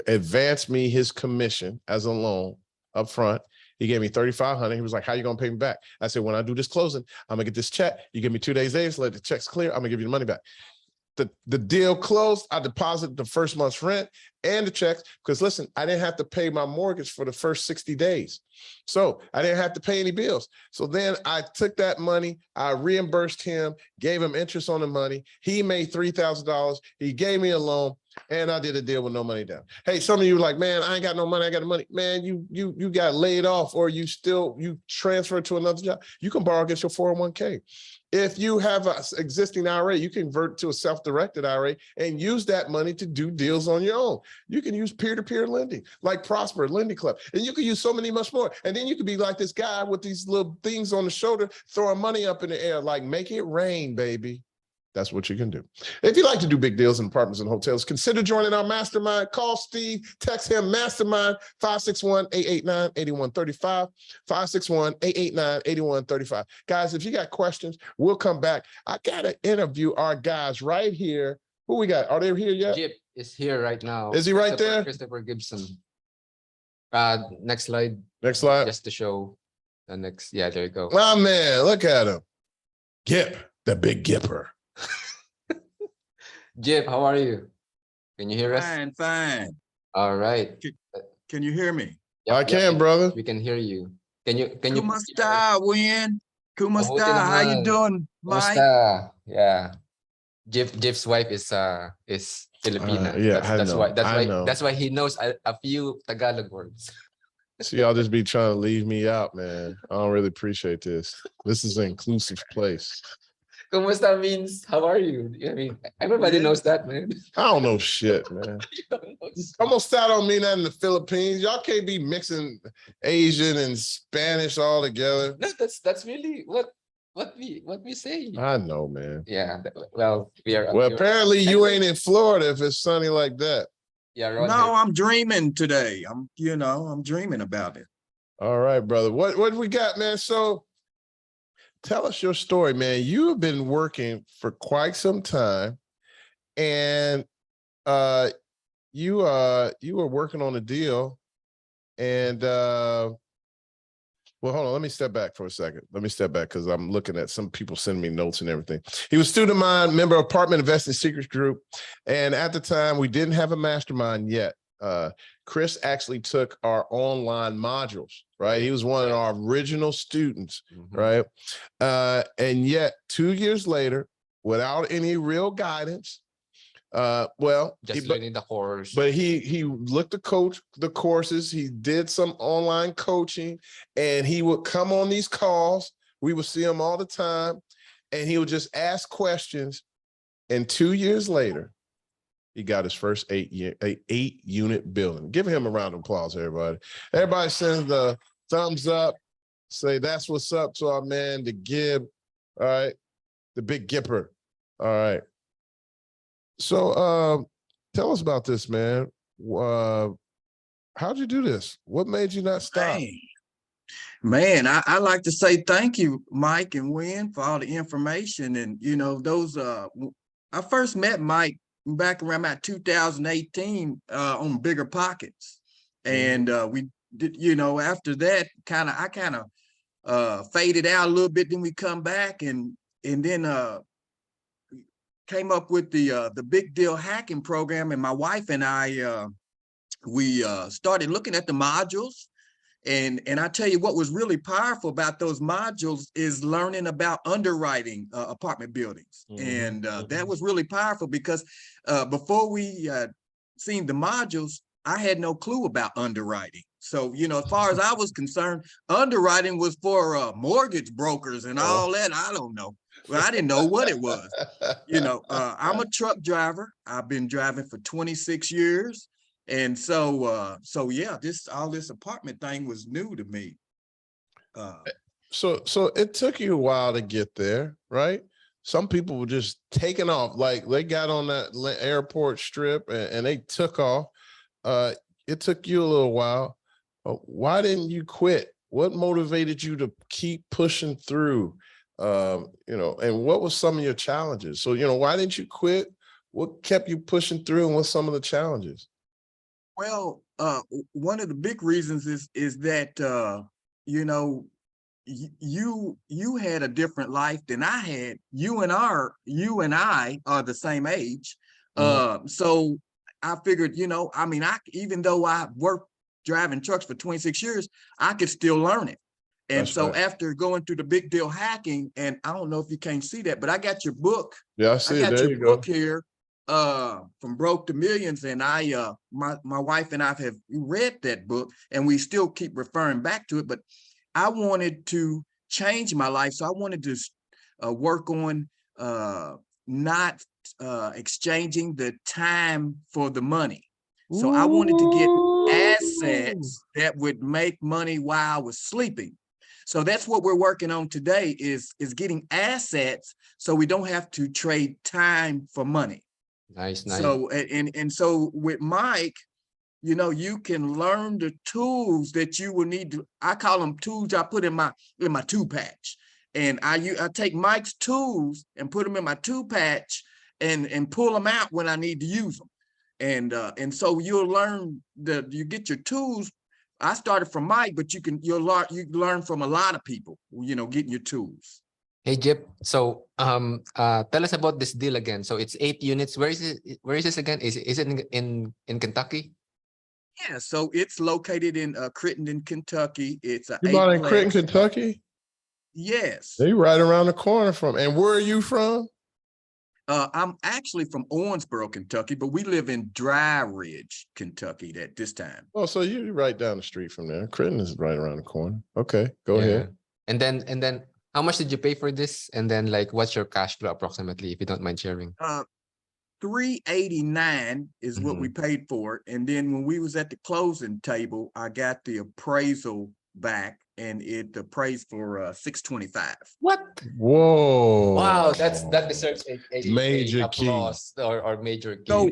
advance me his commission as a loan up front. He gave me $3,500. He was like, how you gonna pay me back? I said, when I do this closing, I'm gonna get this check. You give me 2 days later, let the check's clear. I'm gonna give you the money back. The deal closed. I deposited the first month's rent and the checks because listen, I didn't have to pay my mortgage for the first 60 days. So I didn't have to pay any bills. So then I took that money, I reimbursed him, gave him interest on the money. He made $3,000. He gave me a loan and I did a deal with no money down. Hey, some of you are like, man, I ain't got no money. I got the money. Man, you got laid off or you transferred to another job. You can borrow against your 401k. If you have an existing IRA, you can convert to a self-directed IRA and use that money to do deals on your own. You can use peer-to-peer lending, like Prosper, Lending Club, and you can use so many much more. And then you could be like this guy with these little things on the shoulder, throwing money up in the air, like make it rain, baby. That's what you can do. If you like to do big deals in apartments and hotels, consider joining our mastermind. Call Steve, text him mastermind 561-889-8135, 561-889-8135. Guys, if you got questions, we'll come back. I got to interview our guys right here. Who we got? Are they here yet? Jip is here right now. Is he right there? Christopher Gibson. Next slide. Next slide. Just to show the next. Yeah, there you go. Oh, man, look at him. Gip, the big Gipper. Jip, how are you? Can you hear us? Fine. All right. Can you hear me? Yep, I can, brother. We can hear you. Can you? Kumusta, Win? Kumusta? Mabuti How you naman. doing, Mike? Kumusta? Yeah. Jip's wife is Filipina. Yeah, That's why he knows a few Tagalog words. See, y'all just be trying to leave me out, man. I don't really appreciate this. This is an inclusive place. Kumusta means how are you? I mean, everybody knows that, man. I don't know shit, man. Almost that don't mean that in the Philippines. Y'all can't be mixing Asian and Spanish all together. No, that's really what we say. I know, man. Yeah. Well, we are. Well, apparently you ain't in Florida if it's sunny like that. Yeah. No, I'm dreaming today. I'm dreaming about it. All right, brother. What we got, man? So tell us your story, man. You have been working for quite some time, and you were working on a deal, and well, hold on. Let me step back for a second. Let me step back because I'm looking at some people sending me notes and everything. He was a student of mine, member of Apartment Investing Secrets Group, and at the time we didn't have a mastermind yet. Chris actually took our online modules, right? He was one of our original students, right? And yet 2 years later, without any real guidance, just learning the course. But he looked to coach the courses. He did some online coaching, and he would come on these calls. We would see him all the time, and he would just ask questions. And 2 years later, he got his first eight unit building. Give him a round of applause, everybody. Everybody send the thumbs up. Say that's what's up to our man, the Gib. All right, the big Gipper. All right. So tell us about this, man. how'd you do this? What made you not stop? Man, I like to say thank you, Mike and Wynn, for all the information. And, you know, those, I first met Mike back around about 2018 on Bigger Pockets. And we did, you know, after that, I kind of faded out a little bit. Then we come back and then came up with the Big Deal Hacking program. And my wife and I, we started looking at the modules. And I tell you what was really powerful about those modules is learning about underwriting apartment buildings. And that was really powerful because before we seen the modules, I had no clue about underwriting. So, you know, as far as I was concerned, underwriting was for mortgage brokers and all that. I don't know. Well, I didn't know what it was. You know, I'm a truck driver. I've been driving for 26 years. And so, yeah, all this apartment thing was new to me. So it took you a while to get there, right? Some people were just taking off, like they got on that airport strip and they took off. It took you a little while. Why didn't you quit? What motivated you to keep pushing through? You know, and what was some of your challenges? So, you know, why didn't you quit? What kept you pushing through, and what's some of the challenges? Well, one of the big reasons is that you know, you had a different life than I had. You and I are the same age. So I figured, you know, I mean, even though I worked driving trucks for 26 years, I could still learn it. And That's so right. after going through the Big Deal Hacking, and I don't know if you can't see that, but I got your book. Yeah, I see it. There you book go. here, From Broke to Millions. And my wife and I have read that book, and we still keep referring back to it, but I wanted to change my life. So I wanted to work on not exchanging the time for the money. So I wanted to get assets that would make money while I was sleeping. So that's what we're working on today is getting assets so we don't have to trade time for money. Nice. So, and so with Mike, you know, you can learn the tools that you will need to, I call them tools I put in my tool patch. And I take Mike's tools and put them in my tool patch and pull them out when I need to use them. And so you'll learn that you get your tools. I started from Mike, but you learn from a lot of people, you know, getting your tools. Hey, Jip. So, tell us about this deal again. So it's 8 units. Where is it? Where is this again? Is it in Kentucky? Yeah, so it's located in Crittenden, Kentucky. It's a You bought in 8-plex. Crittenden, Kentucky? Yes. They right around the corner from. And where are you from? I'm actually from Owensboro, Kentucky, but we live in Dry Ridge, Kentucky at this time. Oh, so you're right down the street from there. Crittenden is right around the corner. Okay, go ahead. And then how much did you pay for this? And then like, what's your cash flow approximately, if you don't mind sharing? $389 is what we paid for it. And then when we was at the closing table, I got the appraisal back and it appraised for $625. What? Whoa. Wow, that deserves a Major applause or major key. So,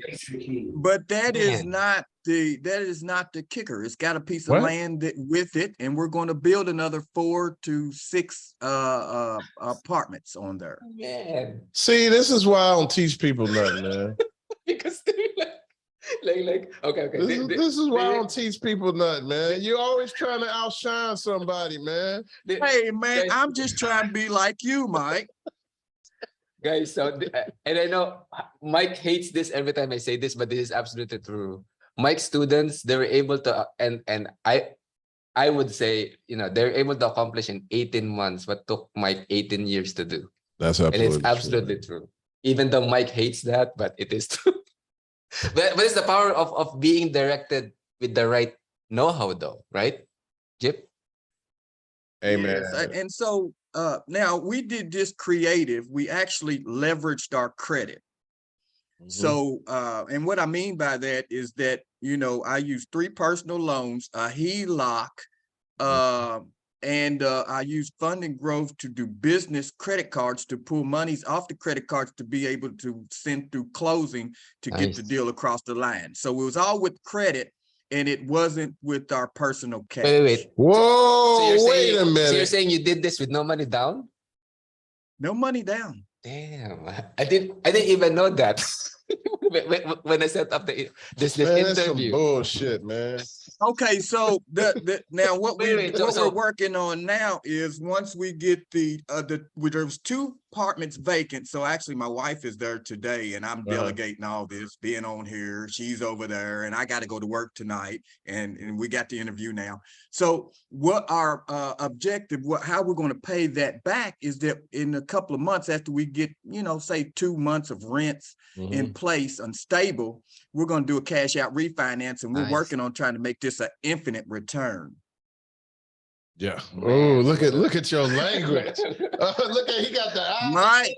but that is Man. not the kicker. It's got a piece of What? land with it, and we're going to build another 4 to 6 apartments on there. Man. See, this is why I don't teach people nothing, man. Because they're like okay. This is why I don't teach people nothing, man. You're always trying to outshine somebody, man. Hey, man, guys, I'm just trying to be like you, Mike. guys, so and I know Mike hates this every time I say this, but this is absolutely true. Mike's students, they were able to and I would say, you know, they're able to accomplish in 18 months what took Mike 18 years to do. That's And it's absolutely true. Even though Mike hates that, but it is true. but it's the power of being directed with the right know-how though, right? Jip? Amen. Yes, and so now we did this creative. We actually leveraged our credit. So, and what I mean by that is that, you know, I used 3 personal loans, a HELOC, And I use funding growth to do business credit cards to pull monies off the credit cards to be able to send through closing to get the Nice. deal across the line. So it was all with credit, and it wasn't with our personal cash. Wait. Whoa, you're wait saying, a minute. So you're saying you did this with no money down? No money down. Damn, I didn't even know that. when I set up this Man, that's some interview. bullshit, man. Okay, so now what Wait, we're working on now is once we get there's 2 apartments vacant. So actually my wife is there today and I'm delegating all this, being on here. She's over there and I got to go to work tonight and we got the interview now. So what our objective, how we're going to pay that back is that in a couple of months after we get, say 2 months of rents in place, unstable, we're going to do a cash out refinance, and we're Nice. working on trying to make this an infinite return. Yeah. Man. Oh, look at your language. Look at, he got the Right.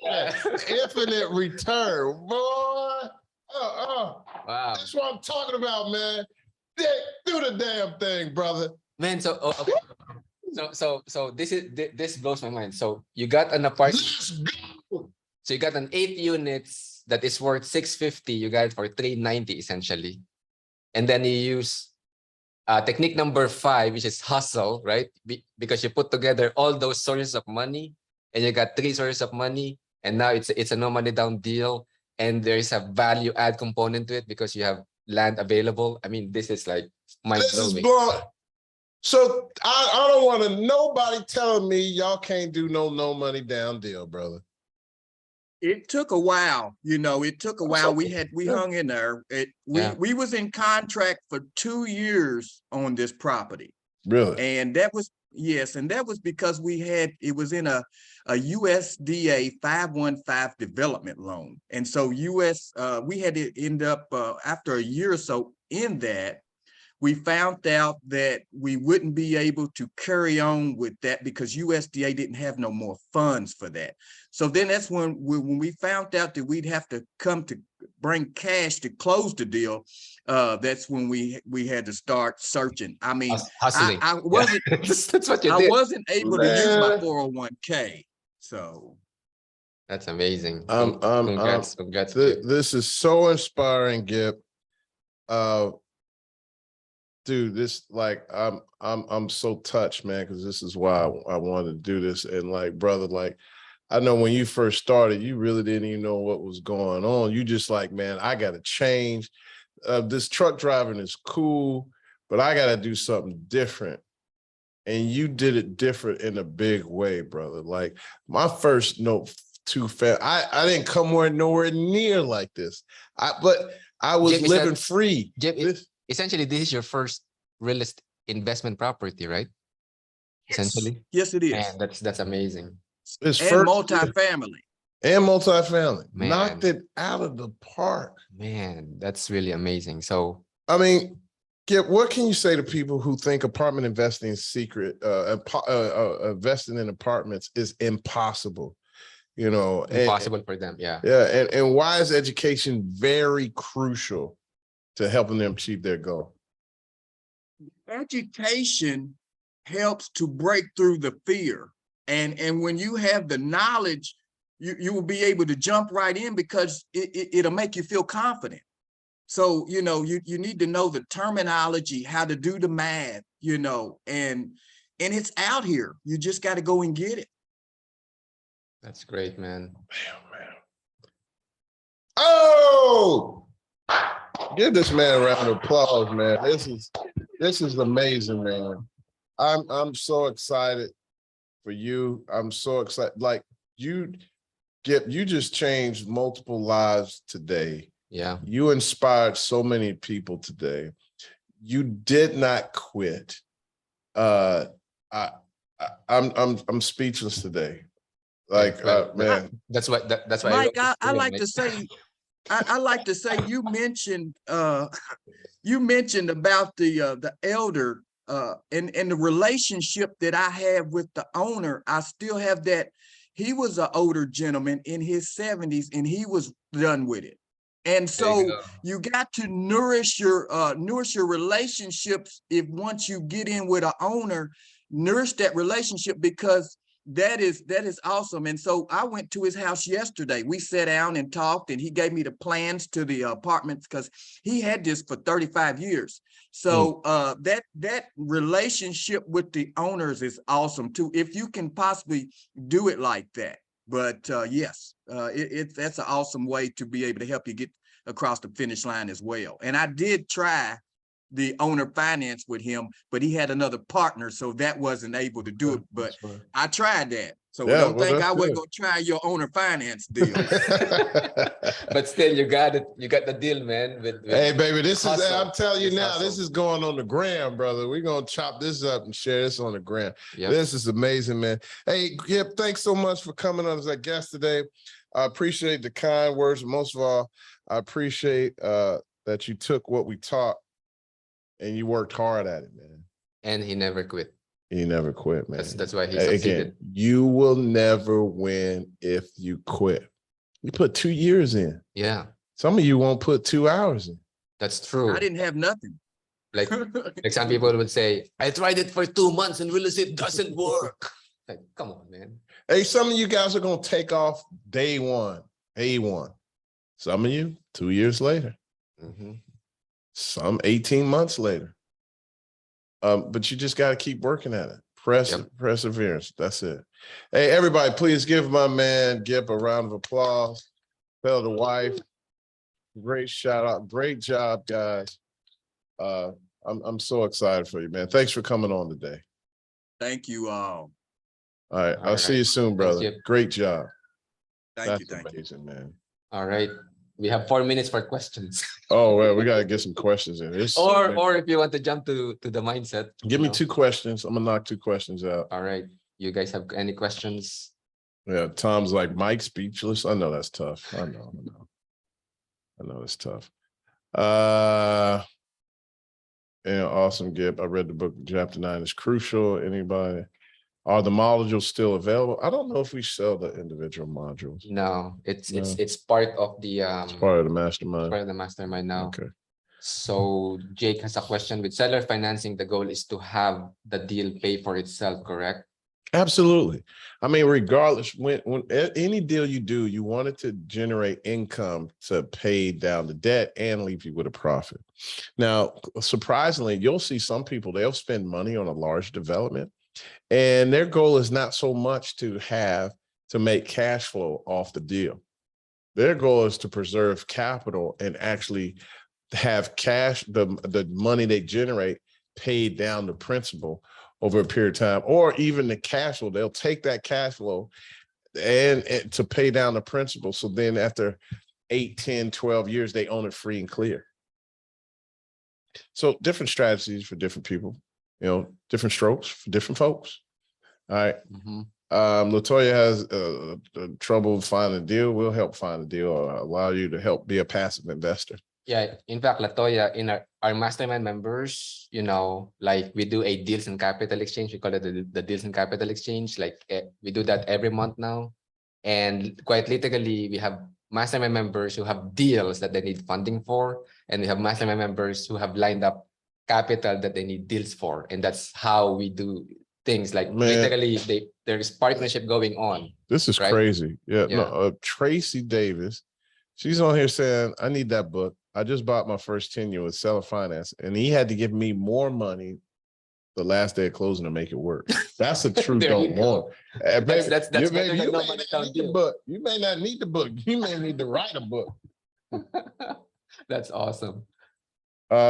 infinite return, boy. Wow. That's what I'm talking about, man. Do the damn thing, brother. Man, so okay. So this blows my mind. So you got an apartment. Let's go. So you got an 8 units that is worth 650. You got it for 390 essentially, and then you use technique number 5, which is hustle, right? Because you put together all those sources of money, and you got 3 sources of money, and now it's a no money down deal, and there is a value add component to it because you have land available. I mean, this is like mind blowing. So I don't want nobody telling me y'all can't do no money down deal, brother. It took a while, it took a while. We hung in there. We was in contract for 2 years on this property. Really? And that was, yes. And that was because it was in a USDA 515 development loan. And so we had to end up after a year or so in that, we found out that we wouldn't be able to carry on with that because USDA didn't have no more funds for that. So then that's when we found out that we'd have to come to bring cash to close the deal. That's when we had to start searching. I mean, hustling. I wasn't. That's what you I did. wasn't able to use my 401k. So that's amazing. Congrats. This is so inspiring, Gip. Dude, this I'm so touched, man, because this is why I wanted to do this. And like, brother, like, I know when you first started, you really didn't even know what was going on. You just like, man, I got to change. This truck driving is cool, but I got to do something different. And you did it different in a big way, brother. Like my first note to I didn't come nowhere near like this. But I was Jim, living free. Jim, essentially, this is your first real estate investment property, right? Essentially. Yes, it is. And that's amazing. It's and multifamily. And multifamily. Man. Knocked it out of the park. Man, that's really amazing. So, I mean, Gip, what can you say to people who think apartment investing is secret, investing in apartments is impossible? Impossible for them. Yeah. Yeah. And why is education very crucial to helping them achieve their goal? Education helps to break through the fear. And when you have the knowledge, you will be able to jump right in because it'll make you feel confident. So, you need to know the terminology, how to do the math, and it's out here. You just got to go and get it. That's great, man. Man. Oh, give this man a round of applause, man. This is amazing, man. I'm so excited for you. I'm so excited. Like you just changed multiple lives today. Yeah. You inspired so many people today. You did not quit. I'm speechless today. Like, man. That's why. Mike, I like to say, I like to say you mentioned about the elder and the relationship that I have with the owner. I still have that. He was an older gentleman in his 70s and he was done with it. And so you got to nourish your relationships. If once you get in with an owner, nourish that relationship, because that is awesome. And so I went to his house yesterday. We sat down and talked, and he gave me the plans to the apartments, because he had this for 35 years. So that relationship with the owners is awesome too, if you can possibly do it like that. But yes, that's an awesome way to be able to help you get across the finish line as well. And I did try the owner finance with him, but he had another partner, so that wasn't able to do it. But I tried that. So don't think I wasn't gonna try your owner finance deal. But still, you got it. You got the deal, man. Hey, baby, this hustle. is, I'm telling you This now, hustle. this is going on the gram, brother. We're going to chop this up and share this on the gram. Yep. This is amazing, man. Hey, Gip, thanks so much for coming on as a guest today. I appreciate the kind words. Most of all, I appreciate that you took what we taught and you worked hard at it, man. And he never quit. He never quit, man. That's why he succeeded. Again, you will never win if you quit. You put 2 years in. Yeah. Some of you won't put 2 hours in. That's true. I didn't have nothing. Like some people would say, I tried it for 2 months and real estate doesn't work. Like, come on, man. Hey, some of you guys are going to take off day one, A1. Some of you 2 years later. Some 18 months later. But you just got to keep working at it. Perseverance. That's it. Hey, everybody, please give my man Gip a round of applause. Tell the wife. Great shout out. Great job, guys. I'm so excited for you, man. Thanks for coming on today. Thank you all. All right. I'll see you soon, brother. Thanks, Great job. Thank you. That's amazing, man. All right. We have 4 minutes for questions. Oh, well, we got to get some questions in. Or if you want to jump to the mindset. Give me 2 questions. I'm going to knock 2 questions out. All right. You guys have any questions? Yeah, Tom's like, Mike speechless. I know that's tough. I know it's tough. Yeah, awesome, Gip. I read the book, Chapter 9 is crucial. Anybody? Are the modules still available? I don't know if we sell the individual modules. No, it's part of the It's part of the mastermind. part of the mastermind now. Okay. So Jake has a question. With seller financing, the goal is to have the deal pay for itself, correct? Absolutely. I mean, regardless, when any deal you do, you want it to generate income to pay down the debt and leave you with a profit. Now, surprisingly, you'll see some people, they'll spend money on a large development, and their goal is not so much to make cash flow off the deal. Their goal is to preserve capital and actually have cash, the money they generate paid down the principal over a period of time, or even the cash flow. They'll take that cash flow and to pay down the principal. So then after 8, 10, 12 years, they own it free and clear. So different strategies for different people, different strokes for different folks. All right. Latoya has trouble finding a deal. We'll help find a deal or allow you to help be a passive investor. Yeah, in fact, Latoya, in our mastermind members, like we do a deals and capital exchange. We call it the deals and capital exchange. Like we do that every month now. And quite literally, we have mastermind members who have deals that they need funding for. And we have mastermind members who have lined up capital that they need deals for. And that's how we do things. Like literally, there's partnership going on. This is crazy. Yeah. No, Tracy Davis, she's on here saying, I need that book. I just bought my first tenure with seller finance, and he had to give me more money the last day of closing to make it work. That's the truth. Don't want. That's you may not need the book. You may not need the book. You may need to write a book. That's awesome.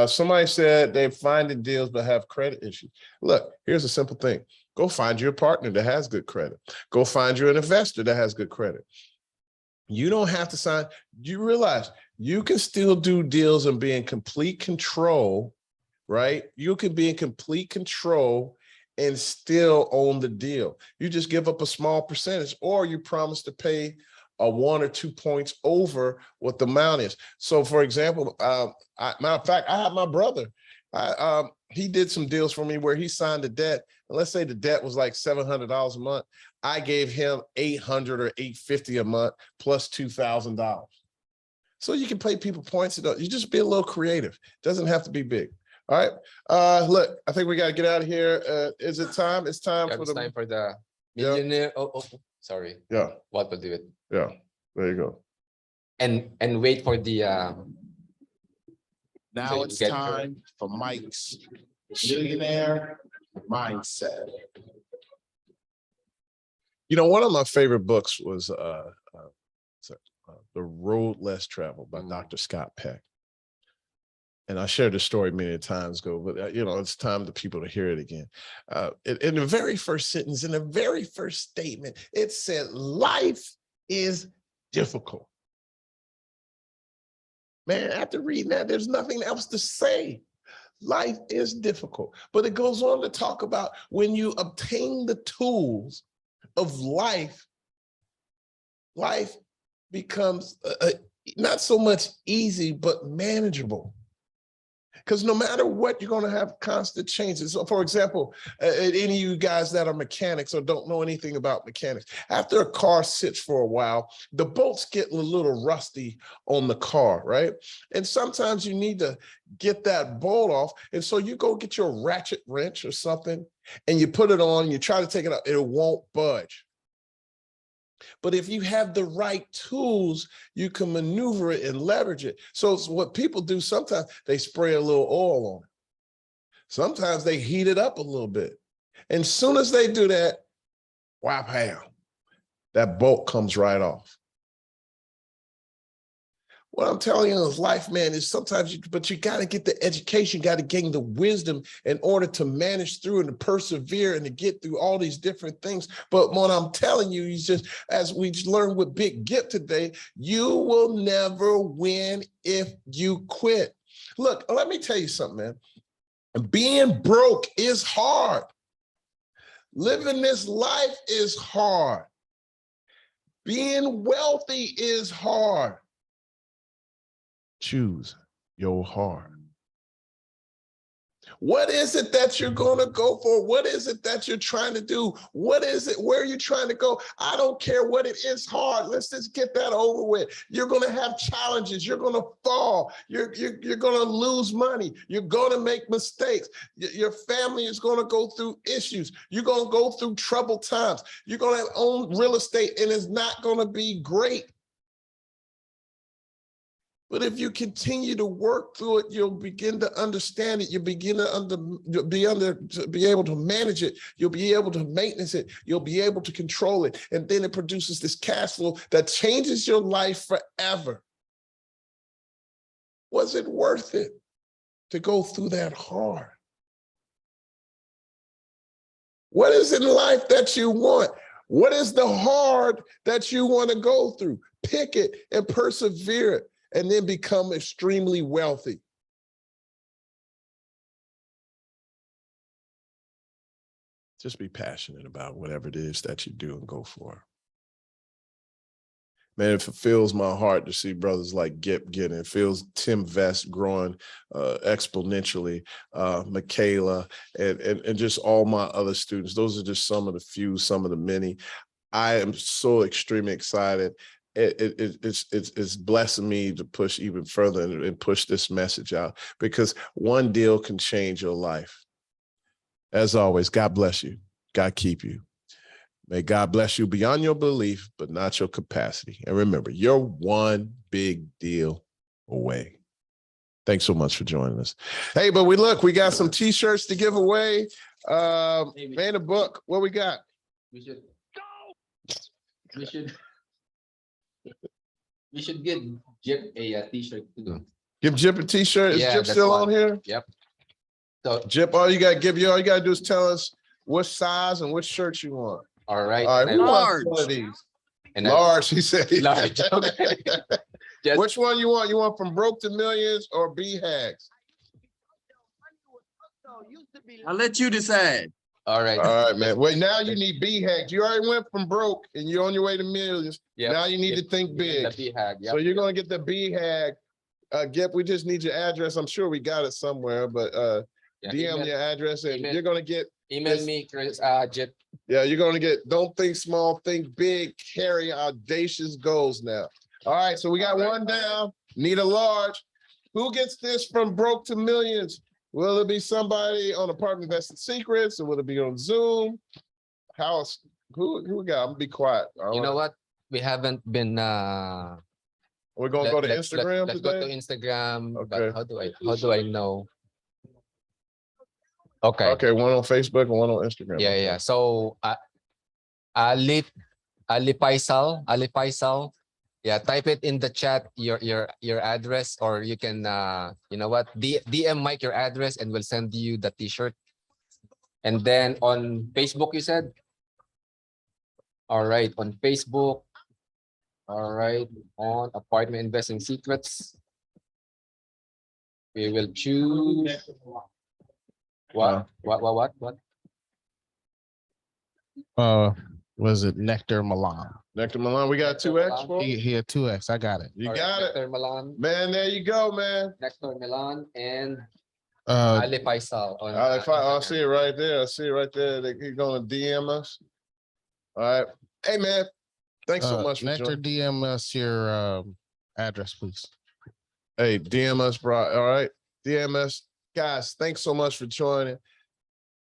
Somebody said they're finding deals but have credit issues. Look, here's a simple thing. Go find you a partner that has good credit. Go find you an investor that has good credit. You don't have to sign. You realize you can still do deals and be in complete control, right? You can be in complete control and still own the deal. You just give up a small percentage, or you promise to pay a 1 or 2 points over what the amount is. So for example, matter of fact, I have my brother. He did some deals for me where he signed a debt. And let's say the debt was like $700 a month. I gave him $800 or $850 a month plus $2,000. So you can pay people points. You just be a little creative. Doesn't have to be big. All right. Look, I think we got to get out of here. Is it time? It's time Yeah, for it's the time for the Yeah. millionaire. Oh, sorry. Yeah. What will do it? Yeah. There you go. And wait for the Now you it's get time for Mike's millionaire mindset. You know, one of my favorite books was The Road Less Traveled by Dr. Scott Peck. And I shared the story many times ago, but you know, it's time for people to hear it again. In the very first sentence, in the very first statement, it said, life is difficult. Man, after reading that, there's nothing else to say. Life is difficult. But it goes on to talk about when you obtain the tools of life, life becomes not so much easy, but manageable. Because no matter what, you're going to have constant changes. So, for example, any of you guys that are mechanics or don't know anything about mechanics, after a car sits for a while, the bolts get a little rusty on the car, right? And sometimes you need to get that bolt off. And so you go get your ratchet wrench or something, and you put it on, you try to take it out, it won't budge. But if you have the right tools, you can maneuver it and leverage it. So what people do, sometimes they spray a little oil on it. Sometimes they heat it up a little bit. And as soon as they do that, whap, that bolt comes right off. What I'm telling you is life, man, is sometimes, but you got to get the education, got to gain the wisdom in order to manage through and to persevere and to get through all these different things. But what I'm telling you is just, as we learned with Big Gip today, you will never win if you quit. Look, let me tell you something, man. Being broke is hard. Living this life is hard. Being wealthy is hard. Choose your heart. What is it that you're going to go for? What is it that you're trying to do? What is it? Where are you trying to go? I don't care what it is hard. Let's just get that over with. You're going to have challenges. You're going to fall. You're going to lose money. You're going to make mistakes. Your family is going to go through issues. You're going to go through troubled times. You're going to own real estate, and it's not going to be great. But if you continue to work through it, you'll begin to understand it. You'll begin to be able to manage it. You'll be able to maintenance it. You'll be able to control it. And then it produces this cash flow that changes your life forever. Was it worth it to go through that hard? What is in life that you want? What is the hard that you want to go through? Pick it and persevere it, and then become extremely wealthy. Just be passionate about whatever it is that you do and go for it. Man, it fulfills my heart to see brothers like Gip getting it. It feels Tim Vest growing exponentially, Michaela, and just all my other students. Those are just some of the few, some of the many. I am so extremely excited. It's blessing me to push even further and push this message out, because one deal can change your life. As always, God bless you. God keep you. May God bless you beyond your belief, but not your capacity. And remember, you're one big deal away. Thanks so much for joining us. Hey, but we got some t-shirts to give away. Man, a book. What we got? We should give Jip a t-shirt too. Give Jip a t-shirt. Is Jip still on here? Yep. So Jip, all you got to do is tell us what size and what shirt you want. All right. All right. Who Large. wants one of these? And Large, he said. Large. Okay. Which one you want? You want From Broke to Millions or BHAGs? I'll let you decide. All right. All right, man. Well, now you need BHAGs. You already went from broke and you're on your way to millions. Yep. Now you need to think big. The BHAG, yep. So you're going to get the BHAG. Gip, we just need your address. I'm sure we got it somewhere, but DM your address and you're going to get. Email me, Chris, Jip. Yeah, you're going to get, don't think small, think big, carry audacious goals now. All right, so we got one down, need a large. Who gets this From Broke to Millions? Will it be somebody on Apartment Investing Secrets, or will it be on Zoom? Who we got? I'm gonna be quiet. You know what? We haven't been We're gonna go to Instagram let's today. go to Instagram. Okay. But how do I know? Okay. Okay, one on Facebook and one on Instagram. Yeah, Okay. yeah. So Ali Faisal. Yeah, type it in the chat, your address, or you can you know what, DM Mike your address and we'll send you the t-shirt. And then on Facebook, you said? All right, on Facebook. All right, on Apartment Investing Secrets. We will choose what? Was it Nectar Milan? Nectar Milan, we got 2X. bro? He had 2X. I got it. You All got right, it, Nectar Milan, man. There you go, man. Nectar Milan, and Uh, Ali Faisal on I Instagram. see it right there. I see it right there. They're gonna DM us. All right. Hey, man. Thanks so much for Nectar, joining. DM us your address, please. Hey, DM us, bro. All right. DM us. Guys, thanks so much for joining.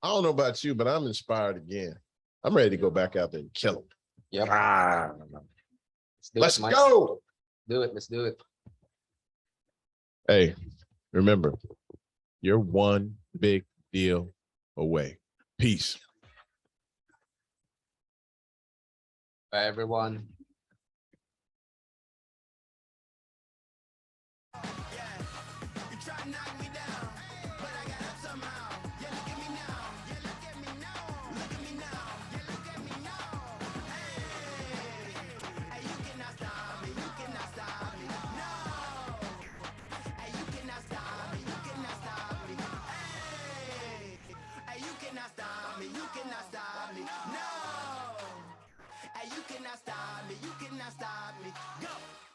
I don't know about you, but I'm inspired again. I'm ready to go back out there and kill them. Yep. Let's Mike. go. Let's do it. Hey, remember, you're one big deal away. Peace. Bye, everyone. You cannot stop me, you cannot stop me. Go!